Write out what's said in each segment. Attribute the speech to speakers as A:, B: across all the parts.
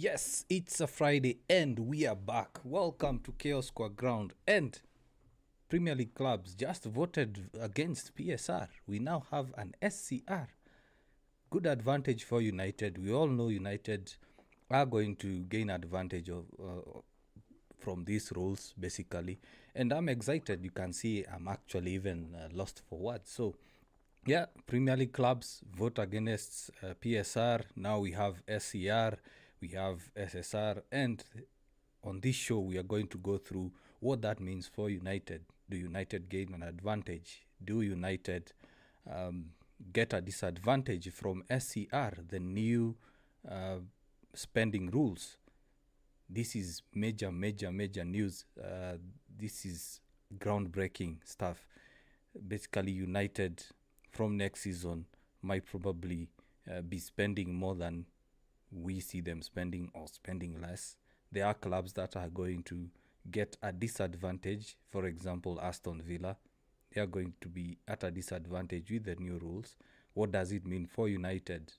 A: Yes, it's a Friday and we are back. Welcome to Chaos Square Ground. And Premier League clubs just voted against PSR. We now have an SCR. Good advantage for United. We all know United are going to gain advantage from these rules, basically. And I'm excited. You can see I'm actually even lost for words. So, yeah, Premier League clubs vote against PSR. Now we have SCR, we have SSR, and on this show we are going to go through what that means for United. Do United gain an advantage? Do United get a disadvantage from SCR, the new spending rules? This is major news. This is groundbreaking stuff. Basically, United from next season might probably be spending more than we see them spending or spending less. There are clubs that are going to get a disadvantage. For example, Aston Villa, they are going to be at a disadvantage with the new rules. What does it mean for United?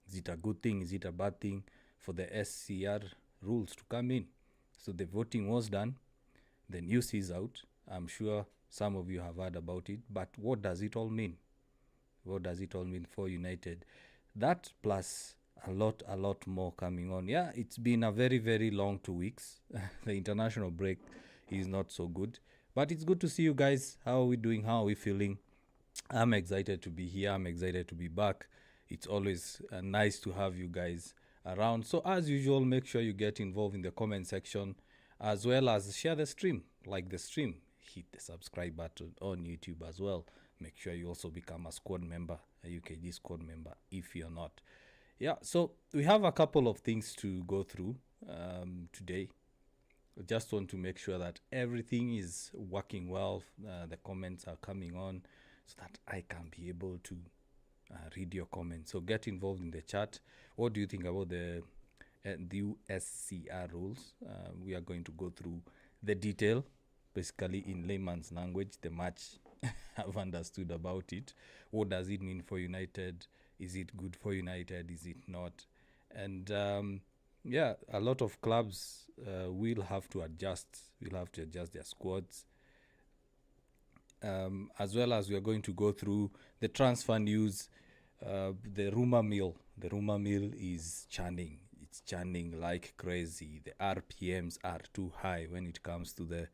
A: Is it a good thing? Is it a bad thing for the SCR rules to come in? So the voting was done. The news is out. I'm sure some of you have heard about it. But what does it all mean? What does it all mean for United? That plus a lot more coming on. Yeah, it's been a very long 2 weeks. The international break is not so good. But it's good to see you guys. How are we doing? How are we feeling? I'm excited to be here. I'm excited to be back. It's always nice to have you guys around. So as usual, make sure you get involved in the comment section, as well as share the stream, like the stream, hit the subscribe button on YouTube as well. Make sure you also become a squad member, a UKG squad member, if you're not. Yeah, so we have a couple of things to go through today. I just want to make sure that everything is working well. The comments are coming on so that I can be able to read your comments. So get involved in the chat. What do you think about the SCR rules? We are going to go through the detail, basically in layman's language, the much I've understood about it. What does it mean for United? Is it good for United? Is it not? And yeah, a lot of clubs will have to adjust. Will have to adjust their squads. As well as we are going to go through the transfer news, the rumor mill. The rumor mill is churning. It's churning like crazy. The RPMs are too high when it comes to the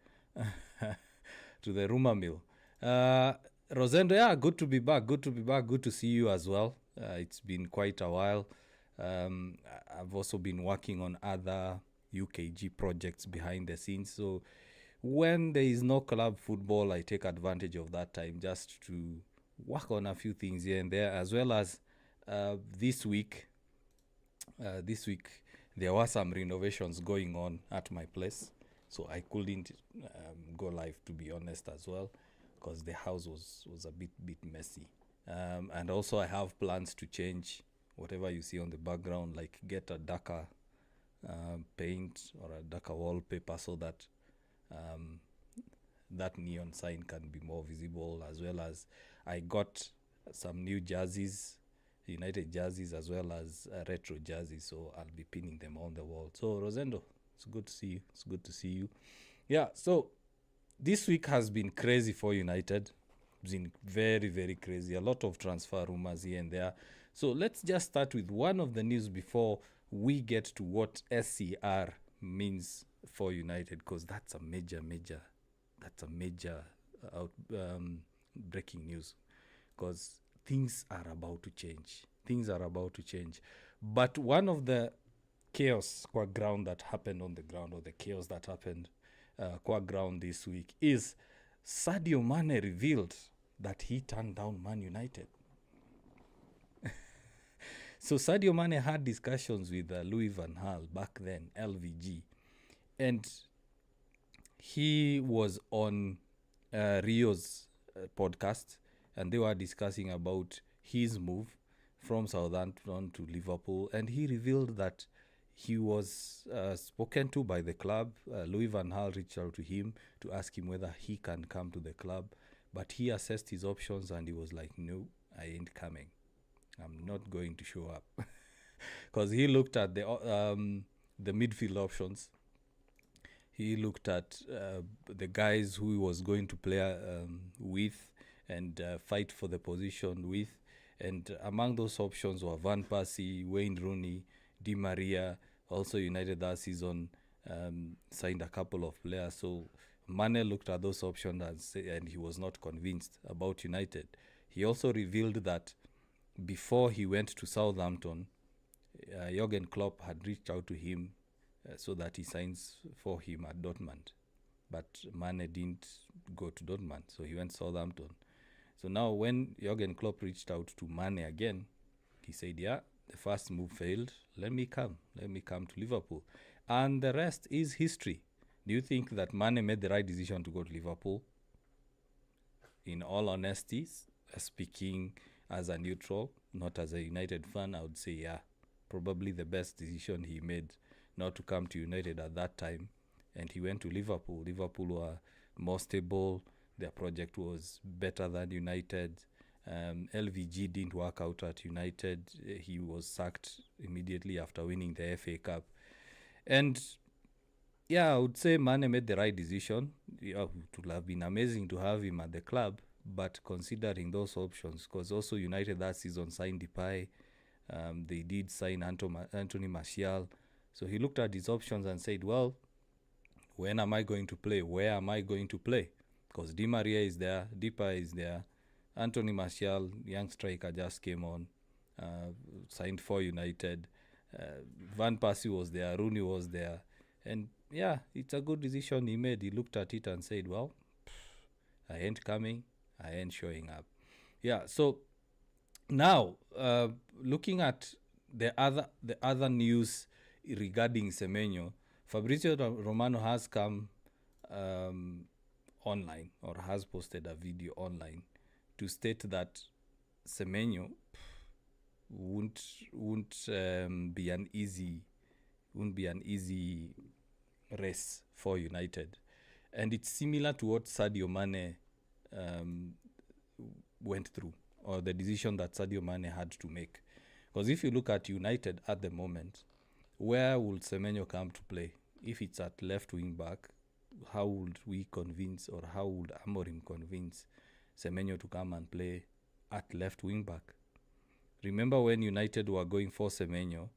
A: to the rumor mill. Rosendo, yeah, good to be back. Good to see you as well. It's been quite a while. I've also been working on other UKG projects behind the scenes. So when there is no club football, I take advantage of that time just to work on a few things here and there, as well as this week there were some renovations going on at my place, so I couldn't go live, to be honest, as well, because the house was a bit messy. And also I have plans to change whatever you see on the background, like get a darker paint or a darker wallpaper so that that neon sign can be more visible, as well as I got some new jerseys, United jerseys, as well as retro jerseys, so I'll be pinning them on the wall. So Rosendo, it's good to see you. Yeah, so this week has been crazy for United. It's been very crazy. A lot of transfer rumors here and there. So let's just start with one of the news before we get to what SCR means for United, because that's a major breaking news, because things are about to change. But one of the chaos qua ground that happened on the ground, or the chaos that happened qua ground this week, is Sadio Mane revealed that he turned down Man United. So Sadio Mane had discussions with Louis van Gaal back then, LVG, and he was on Rio's podcast, and they were discussing about his move from Southampton to Liverpool, and he revealed that he was spoken to by the club. Louis van Gaal reached out to him to ask him whether he can come to the club, but he assessed his options and he was like, no, I ain't coming. I'm not going to show up. Because he looked at the the midfield options. He looked at the guys who he was going to play with and fight for the position with. And among those options were Van Persie, Wayne Rooney, Di Maria. Also United that season signed a couple of players. So Mane looked at those options and he was not convinced about United. He also revealed that before he went to Southampton, Jurgen Klopp had reached out to him so that he signs for him at Dortmund. But Mane didn't go to Dortmund, so he went to Southampton. So now when Jurgen Klopp reached out to Mane again, he said, yeah, the first move failed. Let me come to Liverpool. And the rest is history. Do you think that Mane made the right decision to go to Liverpool? In all honesty, speaking as a neutral, not as a United fan, I would say, yeah, probably the best decision he made not to come to United at that time. And he went to Liverpool. Liverpool were more stable. Their project was better than United. LVG didn't work out at United. He was sacked immediately after winning the FA Cup. And yeah, I would say Mane made the right decision. It would have been amazing to have him at the club, but considering those options, because also United that season signed Depay, they did sign Anthony Martial. So he looked at his options and said, well, when am I going to play? Where am I going to play? Because Di Maria is there, Depay is there, Anthony Martial, young striker, just came on, signed for United. Van Persie was there, Rooney was there. And yeah, it's a good decision he made. He looked at it and said, well, I ain't coming, I ain't showing up. Yeah, so now, looking at the other news regarding Semenyo, Fabrizio Romano has come online, or has posted a video online to state that Semenyo won't be an easy race for United, and it's similar to what Sadio Mane went through, or the decision that Sadio Mane had to make. Because if you look at United at the moment, where would Semenyo come to play? If it's at left wing back, how would we convince, or how would Amorim convince Semenyo to come and play at left wing back? Remember when United were going for Semenyo,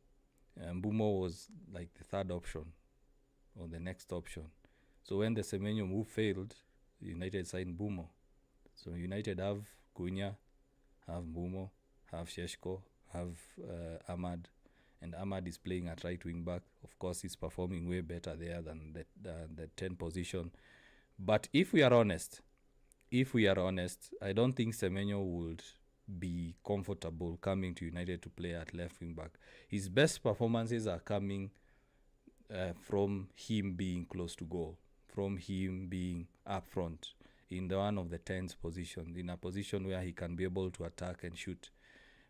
A: Mbumo was like the third option, or the next option. So when the Semenyo move failed, United signed Mbumo. So United have Cunha, have Mbumo, have Sheshko, have Ahmad, and Ahmad is playing at right wing back. Of course, he's performing way better there than the 10 position. But if we are honest, I don't think Semenyo would be comfortable coming to United to play at left wing back. His best performances are coming from him being close to goal, from him being up front in the one of the 10th position, in a position where he can be able to attack and shoot.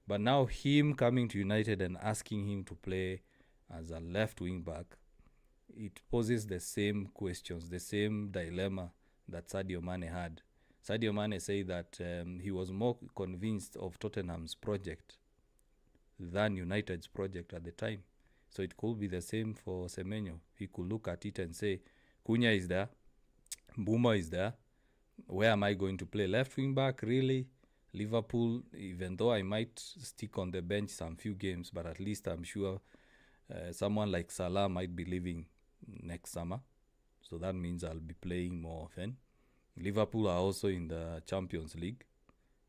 A: But now him coming to United and asking him to play as a left wing back, it poses the same questions, the same dilemma that Sadio Mane had. Sadio Mane said that he was more convinced of Tottenham's project than United's project at the time. So it could be the same for Semenyo. He could look at it and say, Cunha is there, Mbuma is there. Where am I going to play? Left wing back, really? Liverpool, even though I might stick on the bench some few games, but at least I'm sure someone like Salah might be leaving next summer. So that means I'll be playing more often. Liverpool are also in the Champions League.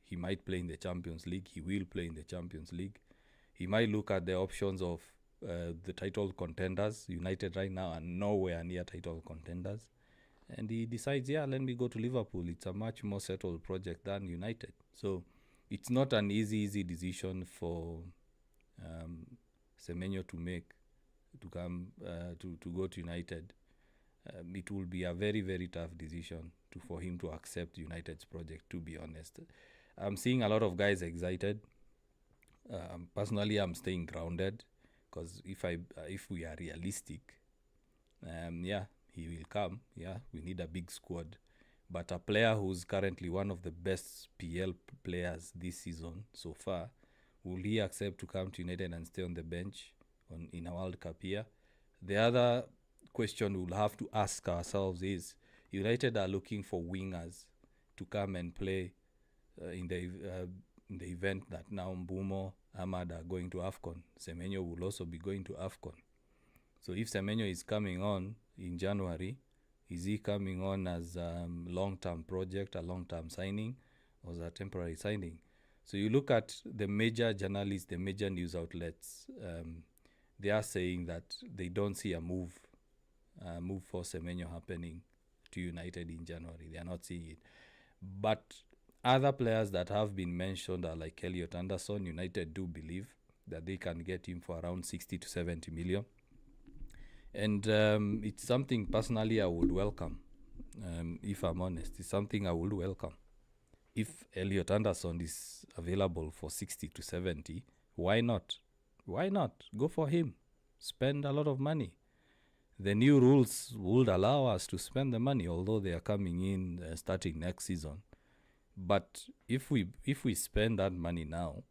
A: He might play in the Champions League. He will play in the Champions League. He might look at the options of the title contenders. United right now are nowhere near title contenders. And he decides, yeah, let me go to Liverpool. It's a much more settled project than United. So it's not an easy decision for Semenyo to make, to come to go to United. It will be a very, very tough decision for him to accept United's project, to be honest. I'm seeing a lot of guys excited. Personally, I'm staying grounded, because if we are realistic, he will come. Yeah, we need a big squad. But a player who's currently one of the best PL players this season so far, will he accept to come to United and stay on the bench in a World Cup year? The other question we'll have to ask ourselves is, United are looking for wingers to come and play in the event that now Mbumo, Ahmad are going to AFCON. Semenyo will also be going to AFCON. So if Semenyo is coming on in January, is he coming on as a long-term project, a long-term signing, or as a temporary signing? So you look at the major journalists, the major news outlets, they are saying that they don't see a move for Semenyo happening to United in January. They are not seeing it. But other players that have been mentioned are like Elliot Anderson. United do believe that they can get him for around 60 to 70 million. And it's something personally I would welcome, if I'm honest. It's something I would welcome. If Elliot Anderson is available for 60 to 70, why not? Why not? Go for him. Spend a lot of money. The new rules would allow us to spend the money, although they are coming in starting next season. But if we spend that money now,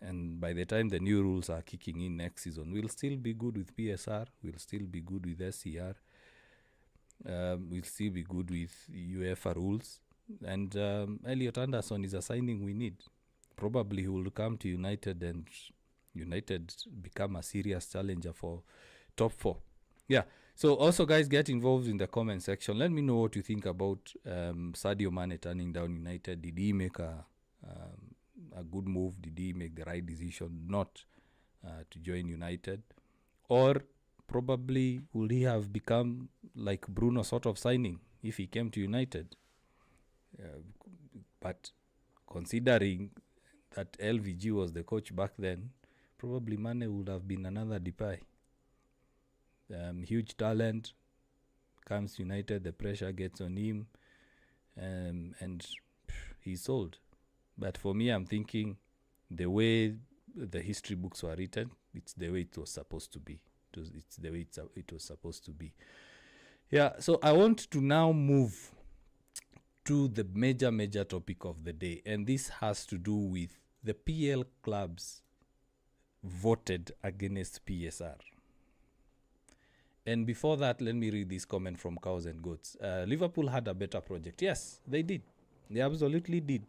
A: and by the time the new rules are kicking in next season, we'll still be good with PSR, we'll still be good with SCR, we'll still be good with UEFA rules. And Elliot Anderson is a signing we need. Probably he will come to United and United become a serious challenger for top 4. Yeah. So also, guys, get involved in the comment section. Let me know what you think about Sadio Mane turning down United. Did he make a good move? Did he make the right decision not to join United? Or probably would he have become like Bruno sort of signing if he came to United? But considering that LVG was the coach back then, probably Mane would have been another Depay. Huge talent, comes to United, the pressure gets on him, and he's sold. But for me, I'm thinking the way the history books were written, it's the way it was supposed to be. It's the way it was supposed to be. Yeah, so I want to now move to the major topic of the day, and this has to do with the PL clubs voted against PSR. And before that, let me read this comment from Cows and Goats. Liverpool had a better project. Yes, they did. They absolutely did.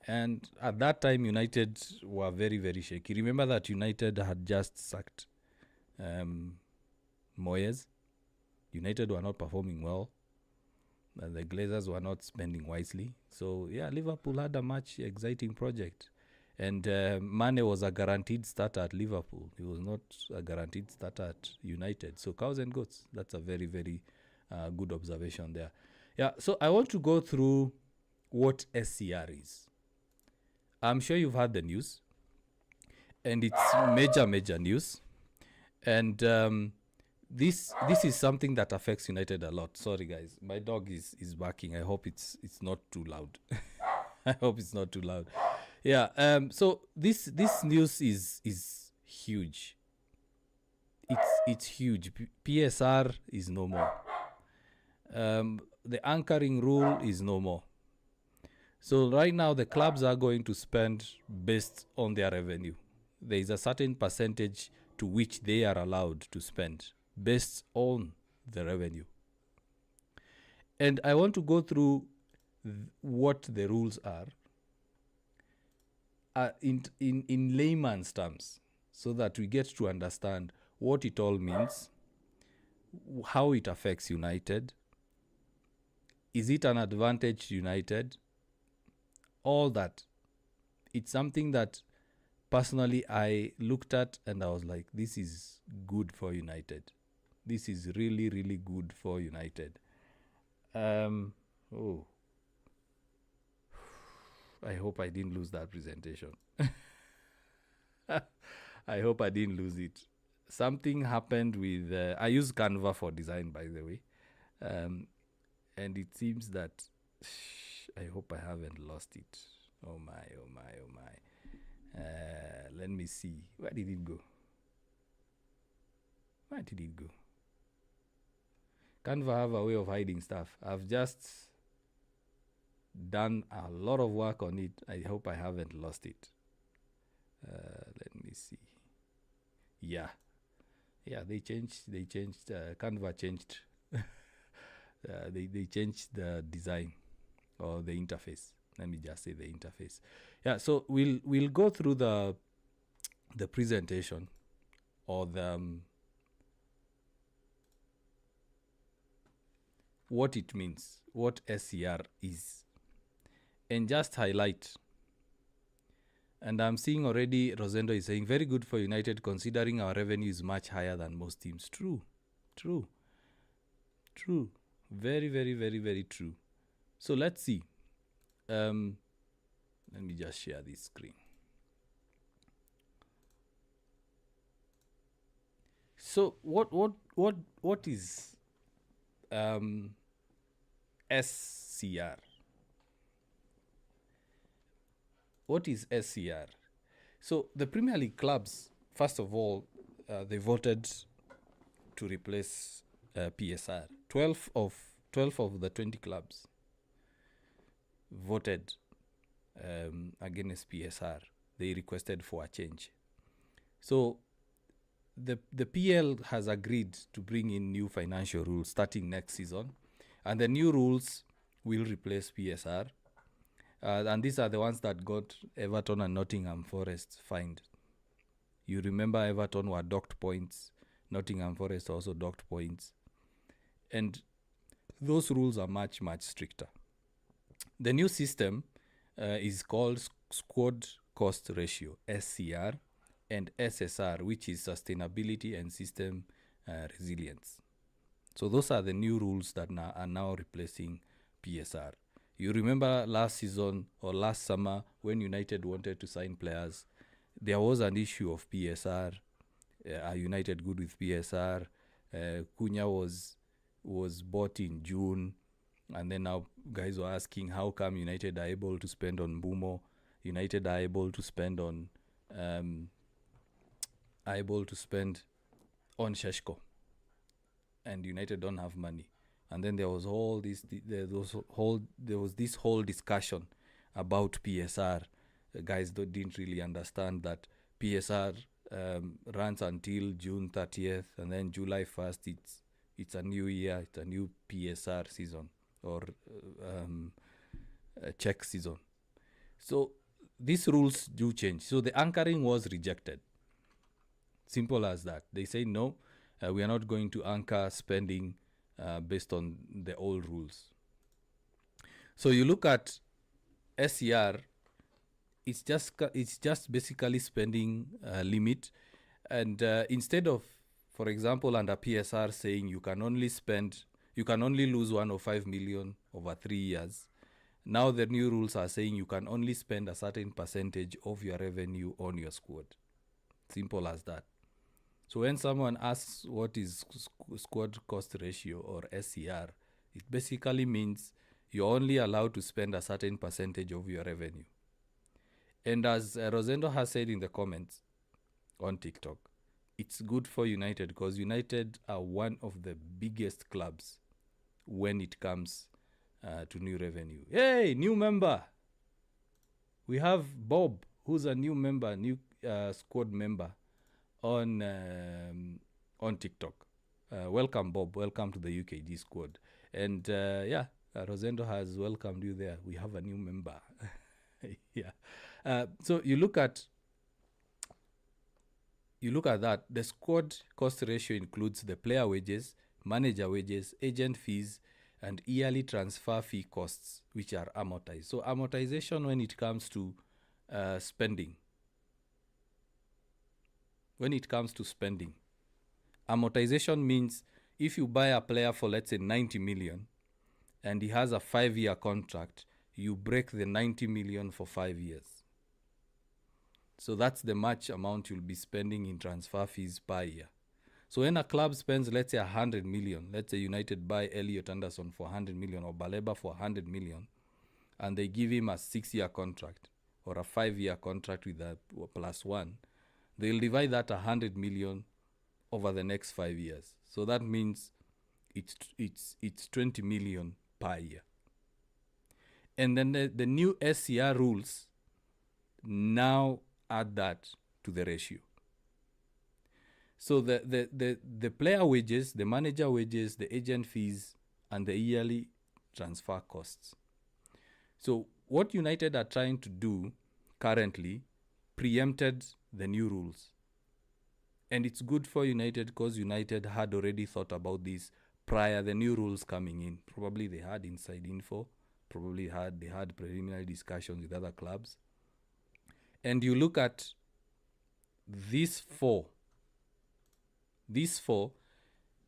A: And at that time, United were very, very shaky. Remember that United had just sacked Moyes. United were not performing well. The Glazers were not spending wisely. So, yeah, Liverpool had a much exciting project. And Mane was a guaranteed starter at Liverpool. He was not a guaranteed starter at United. So Cows and Goats, that's a very, very good observation there. Yeah, so I want to go through what SCR is. I'm sure you've heard the news. And it's major news. And this is something that affects United a lot. Sorry, guys. My dog is barking. I hope it's not too loud. I hope it's not too loud. Yeah, so this news is huge. It's huge. PSR is no more. The anchoring rule is no more. So right now the clubs are going to spend based on their revenue. There is a certain percentage to which they are allowed to spend based on the revenue. And I want to go through what the rules are. In layman's terms, so that we get to understand what it all means, how it affects United, is it an advantage to United, all that. It's something that personally I looked at and I was like, this is good for United. This is really, really good for United. I hope I didn't lose that presentation. I hope I didn't lose it. Something happened with... I use Canva for design, by the way. And it seems that... I hope I haven't lost it. Oh my. Let me see. Where did it go? Canva have a way of hiding stuff. I've just done a lot of work on it. I hope I haven't lost it. Let me see. Yeah, Yeah, they changed. Canva changed. They changed the design or the interface. Let me just say the interface. Yeah. So we'll go through the presentation or the what it means, what SCR is, and just highlight. And I'm seeing already Rosendo is saying, very good for United considering our revenue is much higher than most teams. True. Very, very, very, very true. So let's see. Let me just share this screen. So what is SCR? What is SCR? So the Premier League clubs, first of all, they voted to replace PSR. 12 of the 20 clubs voted against PSR. They requested for a change. So the PL has agreed to bring in new financial rules starting next season, and the new rules will replace PSR. And these are the ones that got Everton and Nottingham Forest fined. You remember Everton were docked points. Nottingham Forest also docked points. And those rules are much, much stricter. The new system is called Squad Cost Ratio, SCR, and SSR, which is Sustainability and System Resilience. So those are the new rules that are now replacing PSR. You remember last season or last summer when United wanted to sign players, there was an issue of PSR. Are United good with PSR? Cunha was bought in June, and then now guys were asking how come United are able to spend on Bumo, United are able to spend on Sheshko, and United don't have money. And then there was this whole discussion about PSR. Guys didn't really understand that PSR runs until June 30th, and then July 1st it's a new year, it's a new PSR season or a check season. So these rules do change. So the anchoring was rejected. Simple as that. They say no, we are not going to anchor spending based on the old rules. So you look at SCR, it's just basically spending limit, and instead of, for example, under PSR saying you can only lose 105 million over 3 years, now the new rules are saying you can only spend a certain percentage of your revenue on your squad. Simple as that. So when someone asks what is squad cost ratio or SCR, it basically means you're only allowed to spend a certain percentage of your revenue. And as Rosendo has said in the comments on TikTok, it's good for United because United are one of the biggest clubs when it comes to new revenue. Hey, new member! We have Bob, who's a new member, new squad member on TikTok. Welcome, Bob. Welcome to the UKG squad. And Rosendo has welcomed you there. We have a new member. Yeah. So you look at that. The squad cost ratio includes the player wages, manager wages, agent fees, and yearly transfer fee costs, which are amortized. So amortization when it comes to spending. When it comes to spending, amortization means if you buy a player for, let's say, 90 million and he has a 5-year contract, you break the 90 million for 5 years. So that's the match amount you'll be spending in transfer fees per year. So when a club spends, let's say, 100 million, let's say United buy Elliot Anderson for 100 million or Baleba for 100 million, and they give him a 6-year contract or a 5-year contract with a +1, they'll divide that 100 million over the next 5 years. So that means it's 20 million per year. And then the new SCR rules now add that to the ratio. So the player wages, the manager wages, the agent fees, and the yearly transfer costs. So what United are trying to do currently preempted the new rules. And it's good for United because United had already thought about this prior the new rules coming in. Probably they had inside info. Probably they had preliminary discussions with other clubs. And you look at these four,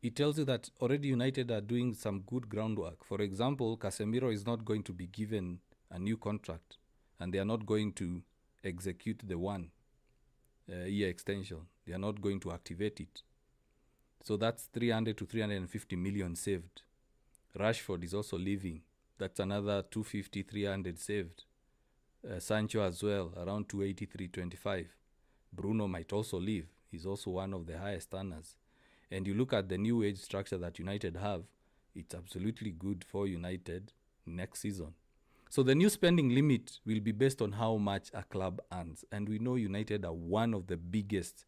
A: it tells you that already United are doing some good groundwork. For example, Casemiro is not going to be given a new contract, and they are not going to execute the 1 year extension. They are not going to activate it. So that's 300 to 350 million saved. Rashford is also leaving. That's another 250, 300 saved. Sancho as well, around 280, 325. Bruno might also leave. He's also one of the highest earners. And you look at the new wage structure that United have, it's absolutely good for United next season. So the new spending limit will be based on how much a club earns. And we know United are one of the biggest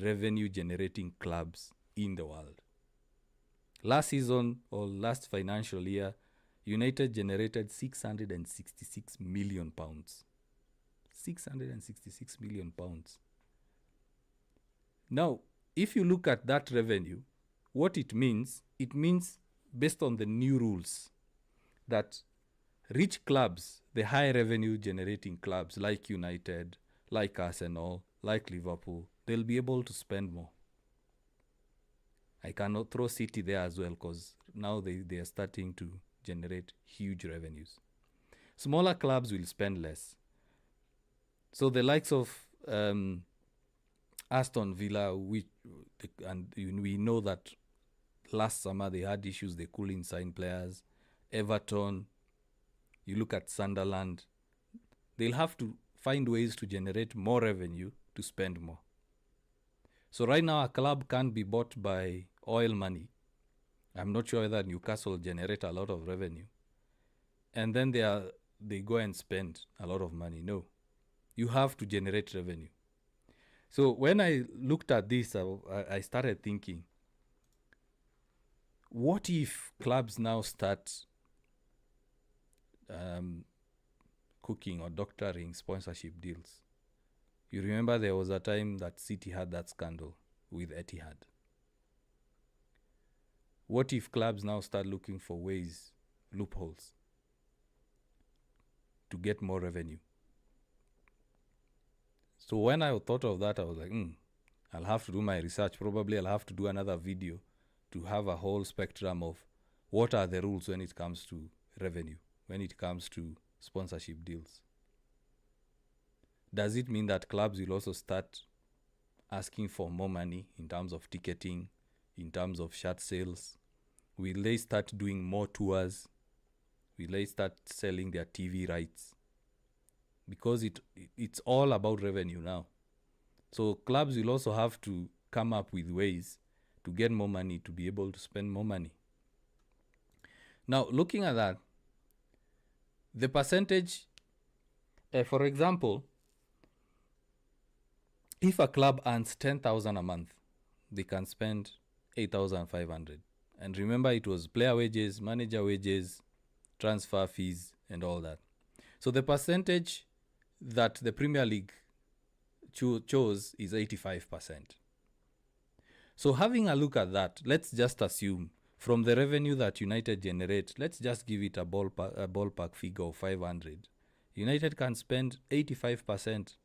A: revenue generating clubs in the world. Last season or last financial year, United generated 666 million pounds. 666 million pounds. Now, if you look at that revenue, what it means based on the new rules that rich clubs, the high revenue generating clubs like United, like Arsenal, like Liverpool, they'll be able to spend more. I cannot throw City there as well because now they are starting to generate huge revenues. Smaller clubs will spend less. So the likes of Aston Villa, we know that last summer they had issues, they couldn't sign players. Everton, you look at Sunderland, they'll have to find ways to generate more revenue to spend more. So right now a club can't be bought by oil money. I'm not sure whether Newcastle generate a lot of revenue. And then they go and spend a lot of money. No. You have to generate revenue. So when I looked at this, I started thinking, what if clubs now start cooking or doctoring sponsorship deals? You remember there was a time that City had that scandal with Etihad. What if clubs now start looking for ways, loopholes, to get more revenue? So when I thought of that, I was like, I'll have to do my research. Probably I'll have to do another video to have a whole spectrum of what are the rules when it comes to revenue, when it comes to sponsorship deals. Does it mean that clubs will also start asking for more money in terms of ticketing, in terms of shirt sales? Will they start doing more tours? Will they start selling their TV rights? Because it's all about revenue now. So clubs will also have to come up with ways to get more money, to be able to spend more money. Now, looking at that, the percentage, for example, if a club earns 10,000 a month, they can spend 8,500. And remember, it was player wages, manager wages, transfer fees, and all that. So the percentage that the Premier League chose is 85%. So having a look at that, let's just assume from the revenue that United generate, let's just give it a ballpark figure of 500. United can spend 85%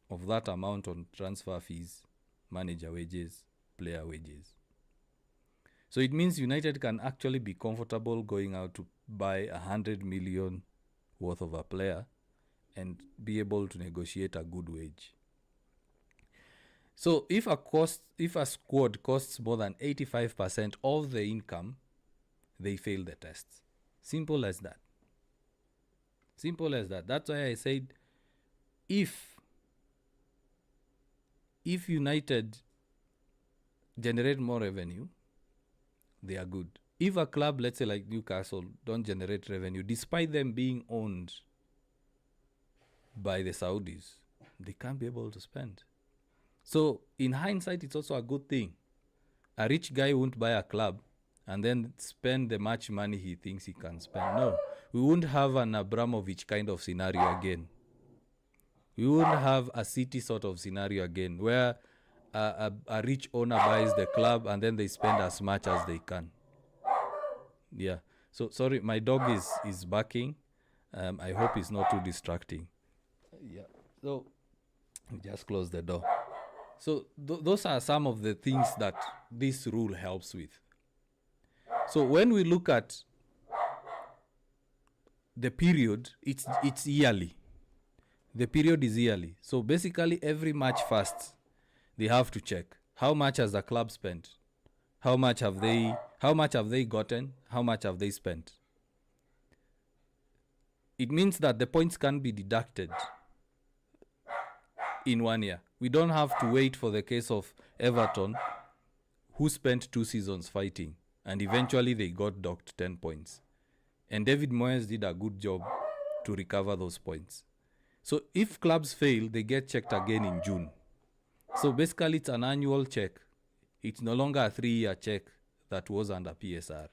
A: of that amount on transfer fees, manager wages, player wages. So it means United can actually be comfortable going out to buy 100 million worth of a player and be able to negotiate a good wage. So if a squad costs more than 85% of the income, they fail the tests. Simple as that. Simple as that. That's why I said if United generate more revenue, they are good. If a club, let's say like Newcastle, don't generate revenue, despite them being owned by the Saudis, they can't be able to spend. So in hindsight, it's also a good thing. A rich guy won't buy a club and then spend the much money he thinks he can spend. No, we won't have an Abramovich kind of scenario again. We won't have a City sort of scenario again where a rich owner buys the club and then they spend as much as they can. Yeah. So sorry, my dog is barking. I hope it's not too distracting. Yeah. So just close the door. So those are some of the things that this rule helps with. So when we look at the period, it's yearly. The period is yearly. So basically every match first, they have to check how much has the club spent, how much have they gotten, how much have they spent. It means that the points can be deducted in 1 year. We don't have to wait for the case of Everton, who spent 2 seasons fighting and eventually they got docked 10 points. And David Moyes did a good job to recover those points. So if clubs fail, they get checked again in June. So basically it's an annual check. It's no longer a 3-year check that was under PSR.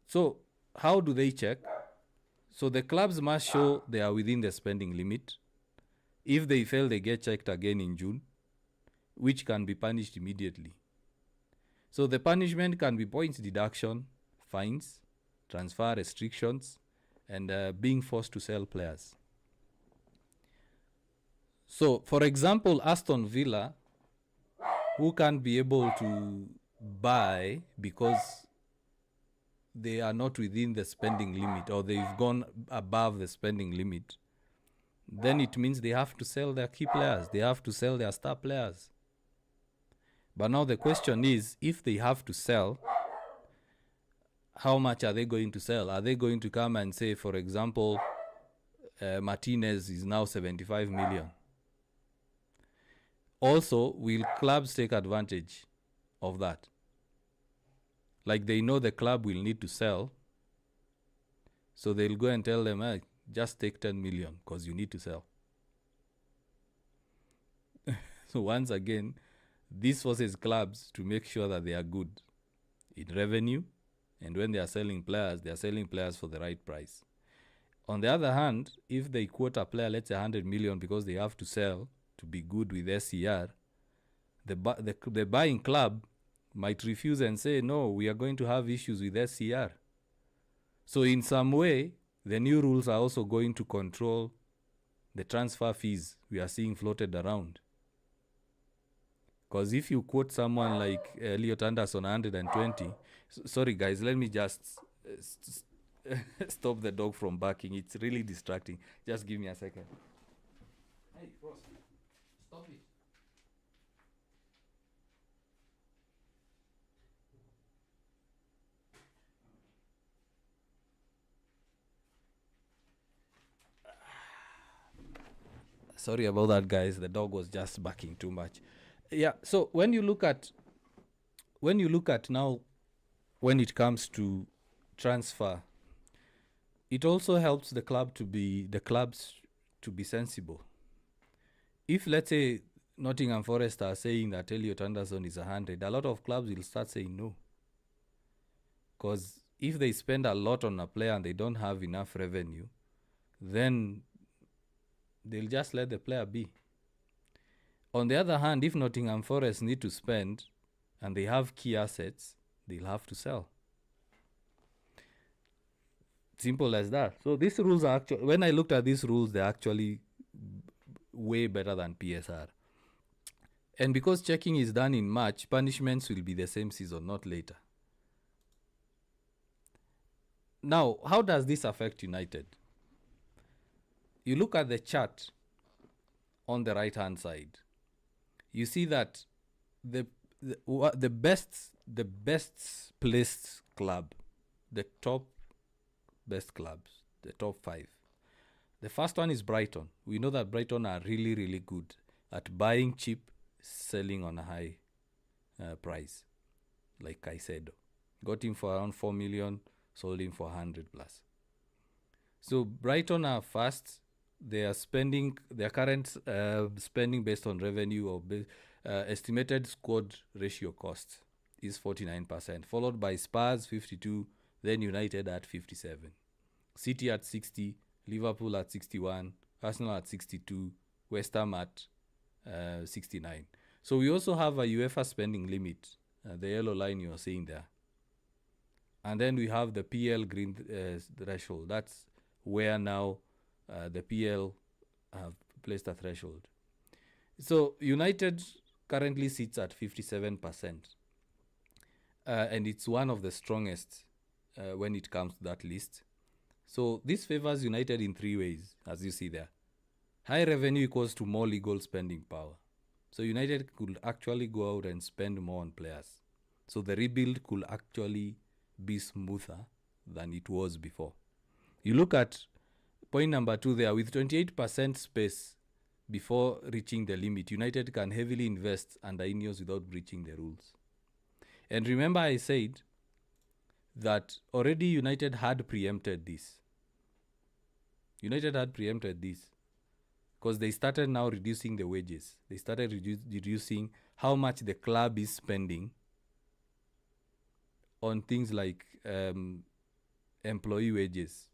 A: So how do they check? So the clubs must show they are within the spending limit. If they fail, they get checked again in June, which can be punished immediately. So the punishment can be points deduction, fines, transfer restrictions, and being forced to sell players. So, for example, Aston Villa, who can't be able to buy because they are not within the spending limit or they've gone above the spending limit, then it means they have to sell their key players. They have to sell their star players. But now the question is, if they have to sell, how much are they going to sell? Are they going to come and say, for example, Martinez is now 75 million? Also, will clubs take advantage of that? Like they know the club will need to sell, so they'll go and tell them, hey, just take 10 million because you need to sell. So once again, this forces clubs to make sure that they are good in revenue, and when they are selling players for the right price. On the other hand, if they quote a player, let's say 100 million because they have to sell to be good with SCR, the buying club might refuse and say, no, we are going to have issues with SCR. So in some way, the new rules are also going to control the transfer fees we are seeing floated around. Because if you quote someone like Elliot Anderson 120, sorry guys, let me just stop the dog from barking. It's really distracting. Just give me a second. Hey, Ross, stop it. Sorry about that, guys. The dog was just barking too much. Yeah, so when you look at now, when it comes to transfer, it also helps the clubs to be sensible. If, let's say, Nottingham Forest are saying that Elliot Anderson is 100, a lot of clubs will start saying no. Because if they spend a lot on a player and they don't have enough revenue, then they'll just let the player be. On the other hand, if Nottingham Forest need to spend and they have key assets, they'll have to sell. Simple as that. So these rules are actually, when I looked at these rules, they're actually way better than PSR. And because checking is done in March, punishments will be the same season, not later. Now, how does this affect United? You look at the chart on the right-hand side. You see that the best placed club, the top best clubs, the top 5. The first one is Brighton. We know that Brighton are really, really good at buying cheap, selling on a high price, like Caicedo. Got him for around 4 million, sold him for 100 plus. So Brighton are first their current spending based on revenue or estimated squad ratio cost is 49%, followed by Spurs 52, then United at 57, City at 60, Liverpool at 61, Arsenal at 62, West Ham at 69. So we also have a UEFA spending limit, the yellow line you're seeing there. And then we have the PL green threshold. That's where now the PL have placed a threshold. So United currently sits at 57%. And it's one of the strongest when it comes to that list. So this favors United in three ways, as you see there. High revenue equals to more legal spending power. So United could actually go out and spend more on players. So the rebuild could actually be smoother than it was before. You look at point number 2 there, with 28% space before reaching the limit, United can heavily invest under INEOS without breaching the rules. And remember I said that already United had preempted this. Because they started now reducing the wages. They started reducing how much the club is spending on things like employee wages.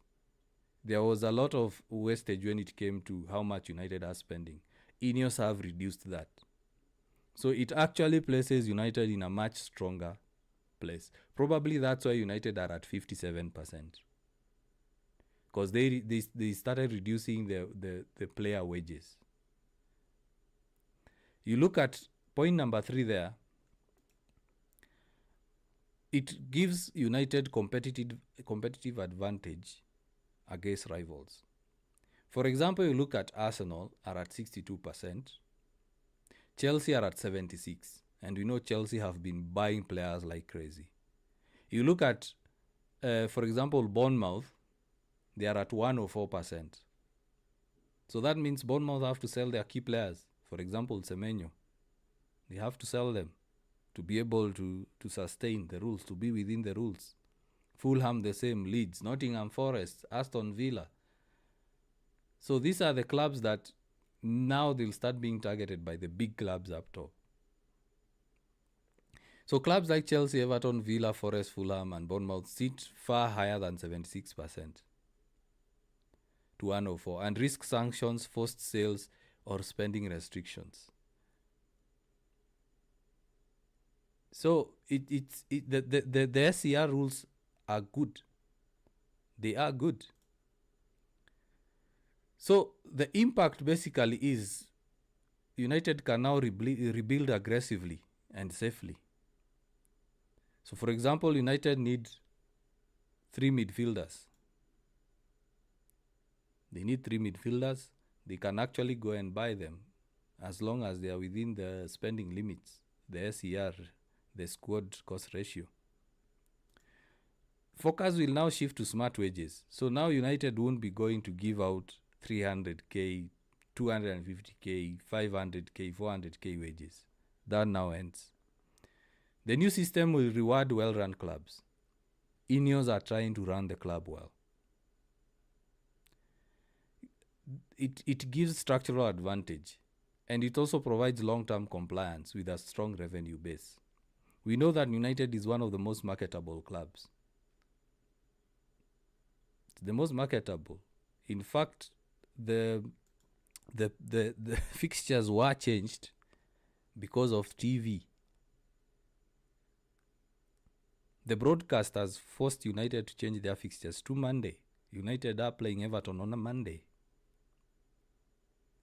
A: There was a lot of wastage when it came to how much United are spending. INEOS have reduced that. So it actually places United in a much stronger place. Probably that's why United are at 57%. Because they started reducing the player wages. You look at point number 3 there. It gives United competitive advantage against rivals. For example, you look at Arsenal are at 62%. Chelsea are at 76%. And we know Chelsea have been buying players like crazy. You look at, for example, Bournemouth, they are at 104%. So that means Bournemouth have to sell their key players. For example, Semenyo. They have to sell them to be able to sustain the rules, to be within the rules. Fulham the same, Leeds, Nottingham Forest, Aston Villa. So these are the clubs that now they'll start being targeted by the big clubs up top. So clubs like Chelsea, Everton, Villa, Forest, Fulham and Bournemouth sit far higher than 76% to 104 and risk sanctions, forced sales or spending restrictions. So the SCR rules are good. They are good. So the impact basically is United can now rebuild aggressively and safely. So for example, United need 3 midfielders. They need 3 midfielders. They can actually go and buy them as long as they are within the spending limits, the SCR, the squad cost ratio. Focus will now shift to smart wages. So now United won't be going to give out 300k, 250k, 500k, 400k wages. That now ends. The new system will reward well-run clubs. INEOS are trying to run the club well. It gives structural advantage, and it also provides long-term compliance with a strong revenue base. We know that United is one of the most marketable clubs. It's the most marketable. In fact, the fixtures were changed because of TV. The broadcast has forced United to change their fixtures to Monday. United are playing Everton on a Monday.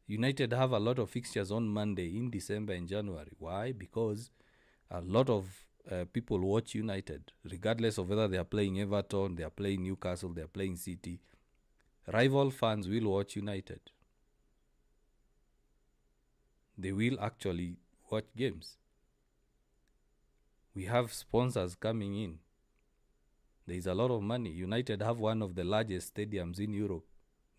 A: United have a lot of fixtures on Monday in December and January. Why? Because a lot of people watch United, regardless of whether they are playing Everton, they are playing Newcastle, they are playing City. Rival fans will watch United. They will actually watch games. We have sponsors coming in. There is a lot of money. United have one of the largest stadiums in Europe.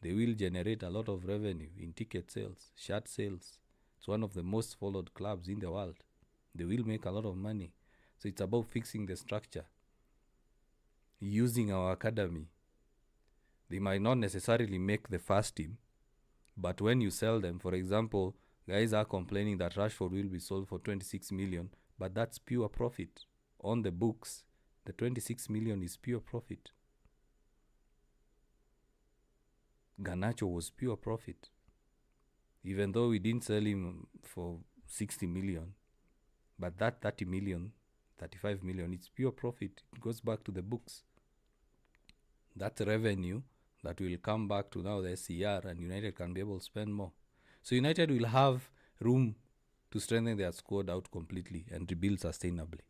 A: They will generate a lot of revenue in ticket sales, shirt sales. It's one of the most followed clubs in the world. They will make a lot of money. So it's about fixing the structure, using our academy. They might not necessarily make the first team, But when you sell them, for example, guys are complaining that Rashford will be sold for 26 million, but that's pure profit. On the books, the 26 million is pure profit. Garnacho was pure profit. Even though we didn't sell him for 60 million, but that 30 million, 35 million, it's pure profit. It goes back to the books. That's revenue that will come back to now the SCR, and United can be able to spend more. So United will have room to strengthen their squad out completely and rebuild sustainably.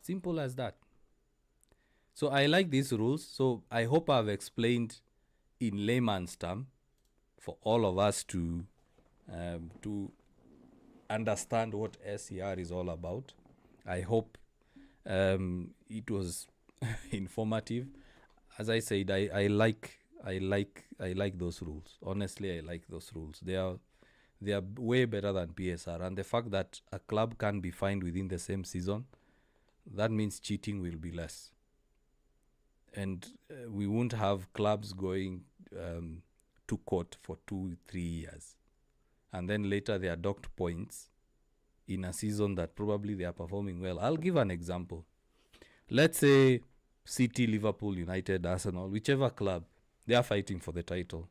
A: Simple as that. So I like these rules. So I hope I've explained in layman's term for all of us to understand what SCR is all about. I hope it was informative. As I said, I like those rules. Honestly, I like those rules. They are way better than PSR. And the fact that a club can be fined within the same season, that means cheating will be less. And we won't have clubs going to court for 2-3 years. And then later they are docked points in a season that probably they are performing well. I'll give an example. Let's say City, Liverpool, United, Arsenal, whichever club, they are fighting for the title.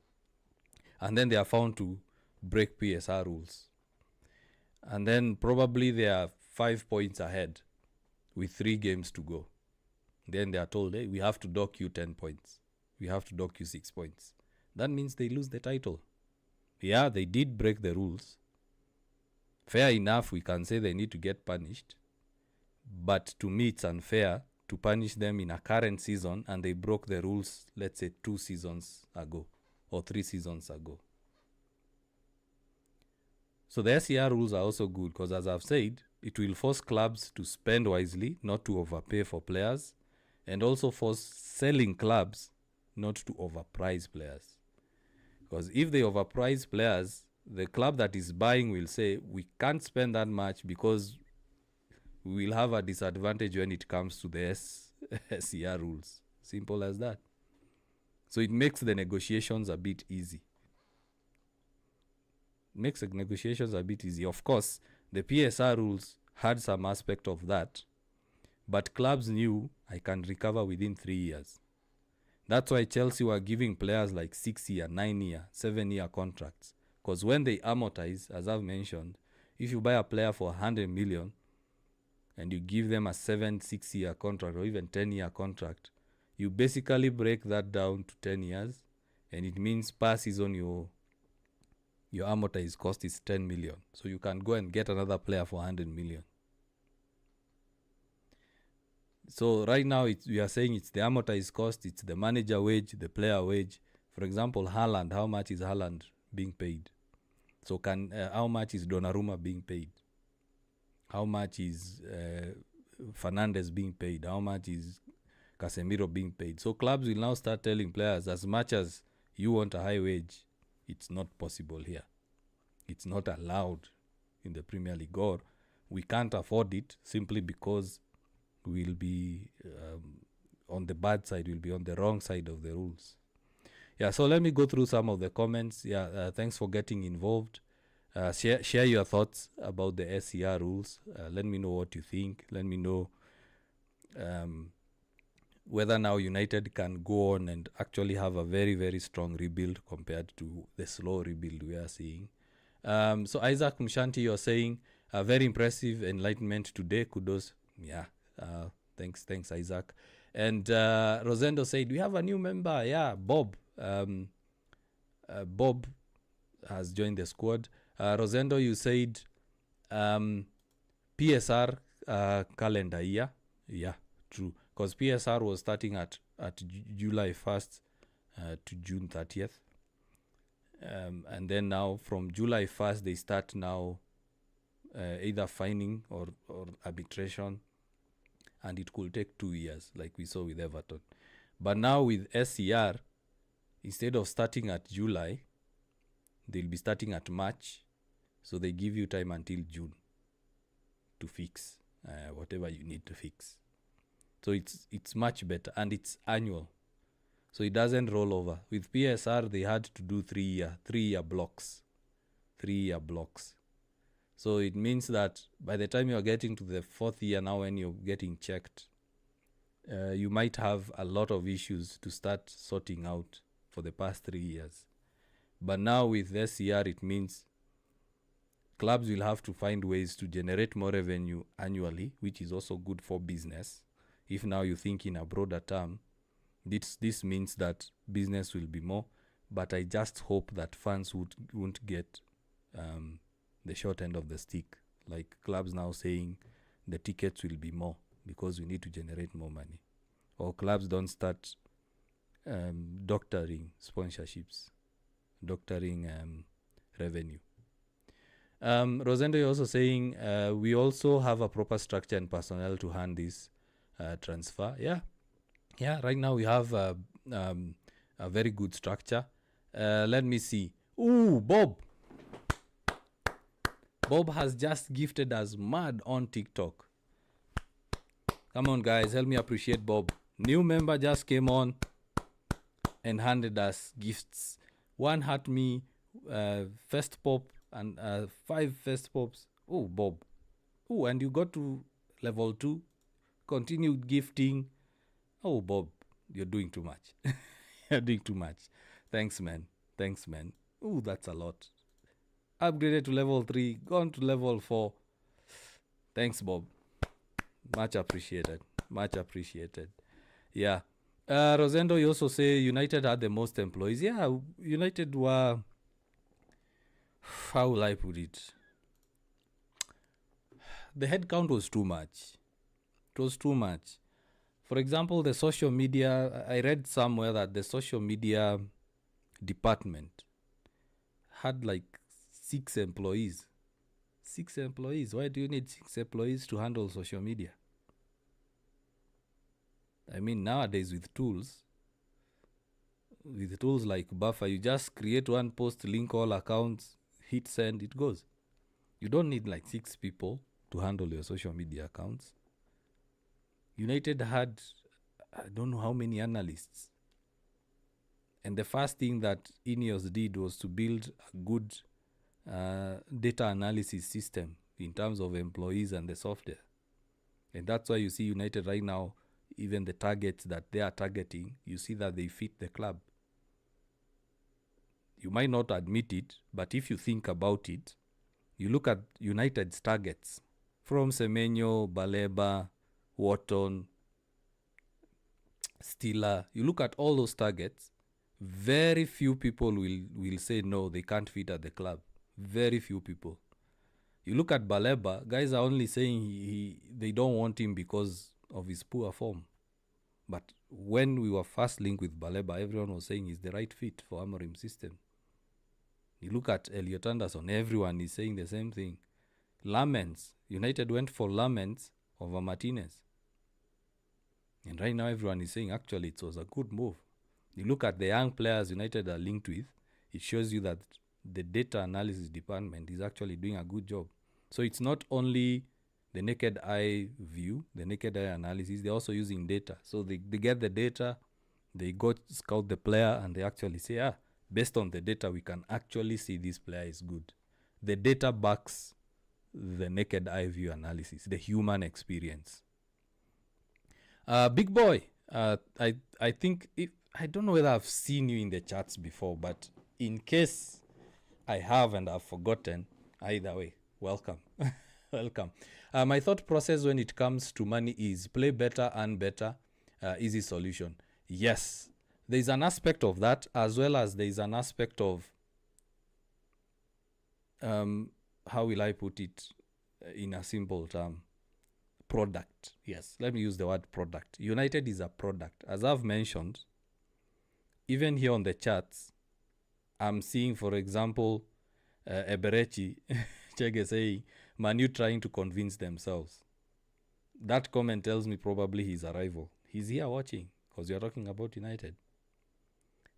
A: And then they are found to break PSR rules. And then probably they are 5 points ahead with 3 games to go. Then they are told, hey, we have to dock you 10 points. We have to dock you 6 points. That means they lose the title. Yeah, they did break the rules. Fair enough, we can say they need to get punished. But to me, it's unfair to punish them in a current season and they broke the rules, let's say 2 seasons ago or 3 seasons ago. So the SCR rules are also good because, as I've said, it will force clubs to spend wisely, not to overpay for players, and also force selling clubs not to overprice players. Because if they overprice players, the club that is buying will say, we can't spend that much because we will have a disadvantage when it comes to the SCR rules. Simple as that. So it makes the negotiations a bit easy. Of course, the PSR rules had some aspect of that, but clubs knew I can recover within 3 years. That's why Chelsea were giving players like 6-year, 9-year, 7-year contracts. Because when they amortize, as I've mentioned, if you buy a player for 100 million and you give them a 6-year contract or even 10-year contract, you basically break that down to 10 years, and it means per season your amortized cost is 10 million. So you can go and get another player for 100 million. So right now we are saying it's the amortized cost, it's the manager wage, the player wage. For example, Haaland, how much is Haaland being paid? So how much is Donnarumma being paid? How much is Fernandes being paid? How much is Casemiro being paid? So clubs will now start telling players, as much as you want a high wage, it's not possible here. It's not allowed in the Premier League, or we can't afford it simply because we'll be on the bad side, we'll be on the wrong side of the rules. Yeah, so let me go through some of the comments. Yeah, thanks for getting involved. Share your thoughts about the SCR rules. Let me know what you think. Let me know whether now United can go on and actually have a very, very strong rebuild compared to the slow rebuild we are seeing. So Isaac Mshanti, you're saying very impressive enlightenment today. Kudos. Yeah. Thanks, Isaac. And Rosendo said, we have a new member. Yeah, Bob. Bob has joined the squad. Rosendo, you said PSR calendar year. Yeah, true. Because PSR was starting at July 1st to June 30th. And then now from July 1st, they start now either fining or arbitration. And it could take 2 years, like we saw with Everton. But now with SCR, instead of starting at July, they'll be starting at March. So they give you time until June to fix whatever you need to fix. So it's much better, and it's annual. So it doesn't roll over. With PSR, they had to do 3-year blocks. 3-year blocks. So it means that by the time you're getting to the 4th year now, when you're getting checked, you might have a lot of issues to start sorting out for the past 3 years. But now with SCR, it means clubs will have to find ways to generate more revenue annually, which is also good for business. If now you think in a broader term, this means that business will be more. But I just hope that fans won't get the short end of the stick. Like clubs now saying the tickets will be more because we need to generate more money. Or clubs don't start doctoring sponsorships, doctoring revenue. Rosendo, you're also saying we also have a proper structure and personnel to hand this transfer. Yeah, right now we have a very good structure. Let me see. Ooh, Bob has just gifted us mad on TikTok. Come on, guys, help me appreciate Bob. New member just came on and handed us gifts. One had me first pop and 5 first pops. Oh, Bob. Oh, and you got to level 2. Continued gifting. Oh, Bob, you're doing too much. You're doing too much. Thanks, man. Oh, that's a lot. Upgraded to level 3. Gone to level 4. Thanks, Bob. Much appreciated. Yeah. Rosendo, you also say United had the most employees. Yeah, United were... How will I put it? The headcount was too much. It was too much. For example, the social media... I read somewhere that the social media department had like 6 employees. 6 employees. Why do you need 6 employees to handle social media? I mean, nowadays with tools like Buffer, you just create one post, link all accounts, hit send, it goes. You don't need like 6 people to handle your social media accounts. United had, I don't know how many analysts. And the first thing that INEOS did was to build a good data analysis system in terms of employees and the software. And that's why you see United right now, even the targets that they are targeting, you see that they fit the club. You might not admit it, but if you think about it, you look at United's targets from Semenyo, Baleba, Wharton, Stiller. You look at all those targets, very few people will say no, they can't fit at the club. Very few people. You look at Baleba, guys are only saying they don't want him because of his poor form. But when we were first linked with Baleba, everyone was saying he's the right fit for Amorim's system. You look at Elliot Anderson, everyone is saying the same thing. Lamens, United went for Lamens over Martinez. And right now everyone is saying actually it was a good move. You look at the young players United are linked with, it shows you that the data analysis department is actually doing a good job. So it's not only the naked eye view, the naked eye analysis, they're also using data. So they get the data, they go scout the player, and they actually say, based on the data, we can actually see this player is good. The data backs the naked eye view analysis, the human experience. Big boy, I think, I don't know whether I've seen you in the chats before, but in case I have and I've forgotten, either way, welcome. Welcome. My thought process when it comes to money is play better, earn better, easy solution. Yes, there's an aspect of that, as well as there's an aspect of, how will I put it in a simple term? Product. Yes, let me use the word product. United is a product. As I've mentioned, even here on the charts, I'm seeing, for example, Eberechi Chege saying, Manu trying to convince themselves. That comment tells me probably he's a rival. He's here watching because you're talking about United.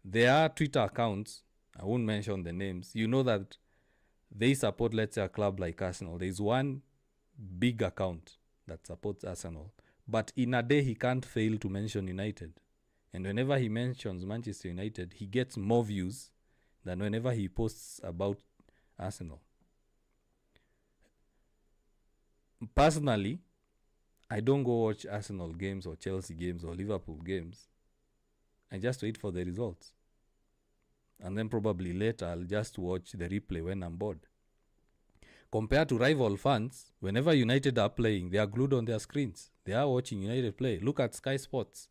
A: There are Twitter accounts, I won't mention the names. You know that they support, let's say, a club like Arsenal. There's one big account that supports Arsenal. But in a day, he can't fail to mention United. And whenever he mentions Manchester United, he gets more views than whenever he posts about Arsenal. Personally, I don't go watch Arsenal games or Chelsea games or Liverpool games. I just wait for the results. And then probably later I'll just watch the replay when I'm bored. Compared to rival fans, whenever United are playing, they are glued on their screens. They are watching United play. Look at Sky Sports.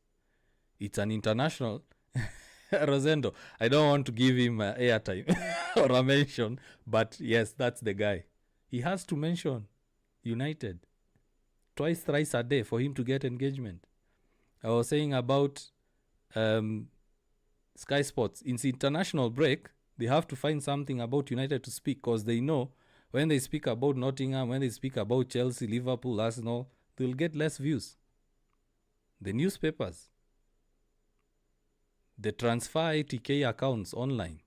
A: It's an international. Rosendo, I don't want to give him airtime or a mention, but yes, that's the guy. He has to mention United twice, thrice a day for him to get engagement. I was saying about Sky Sports. In the international break, they have to find something about United to speak, because they know when they speak about Nottingham, when they speak about Chelsea, Liverpool, Arsenal, they'll get less views. The newspapers, the transfer ATK accounts online,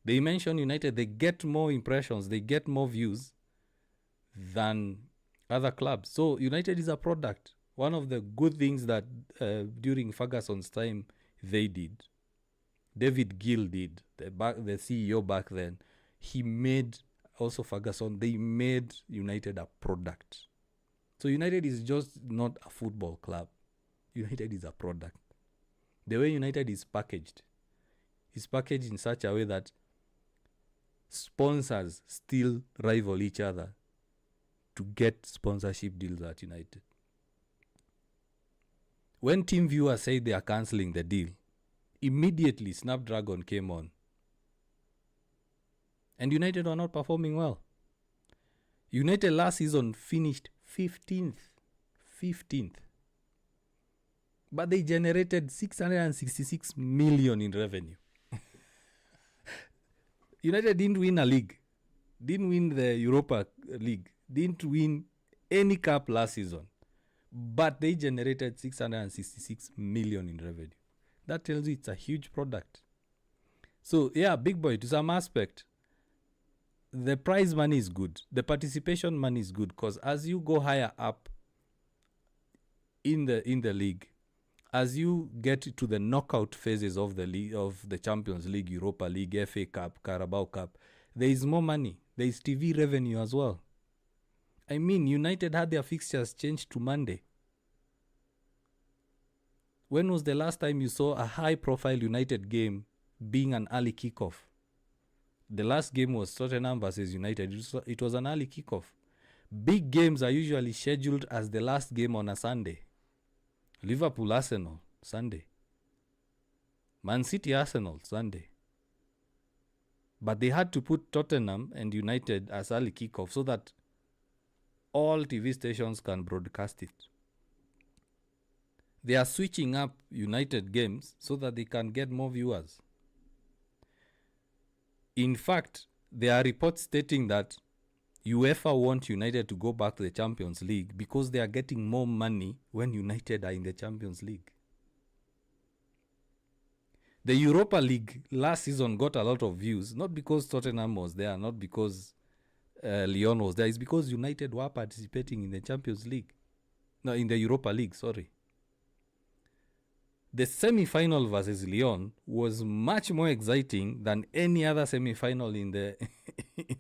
A: they mention United, they get more impressions, they get more views than other clubs. So United is a product. One of the good things that during Ferguson's time they did, David Gill did, the CEO back then, he made, also Ferguson, they made United a product. So United is just not a football club. United is a product. The way United is packaged in such a way that sponsors still rival each other to get sponsorship deals at United. When TeamViewer said they are cancelling the deal, immediately Snapdragon came on. And United are not performing well. United last season finished 15th. But they generated 666 million in revenue. United didn't win a league. Didn't win the Europa League. Didn't win any cup last season. But they generated 666 million in revenue. That tells you it's a huge product. So, yeah, big boy, to some aspect, the prize money is good. The participation money is good, because as you go higher up in the league, as you get to the knockout phases of the league, of the Champions League, Europa League, FA Cup, Carabao Cup, there is more money. There is TV revenue as well. I mean, United had their fixtures changed to Monday. When was the last time you saw a high-profile United game being an early kickoff? The last game was Tottenham versus United. It was an early kickoff. Big games are usually scheduled as the last game on a Sunday. Liverpool, Arsenal, Sunday. Man City, Arsenal, Sunday. But they had to put Tottenham and United as early kickoff so that all TV stations can broadcast it. They are switching up United games so that they can get more viewers. In fact, there are reports stating that UEFA want United to go back to the Champions League because they are getting more money when United are in the Champions League. The Europa League last season got a lot of views, not because Tottenham was there, not because Lyon was there. It's because United were participating in the Champions League. No, in the Europa League, sorry. The semi-final versus Lyon was much more exciting than any other semi-final in the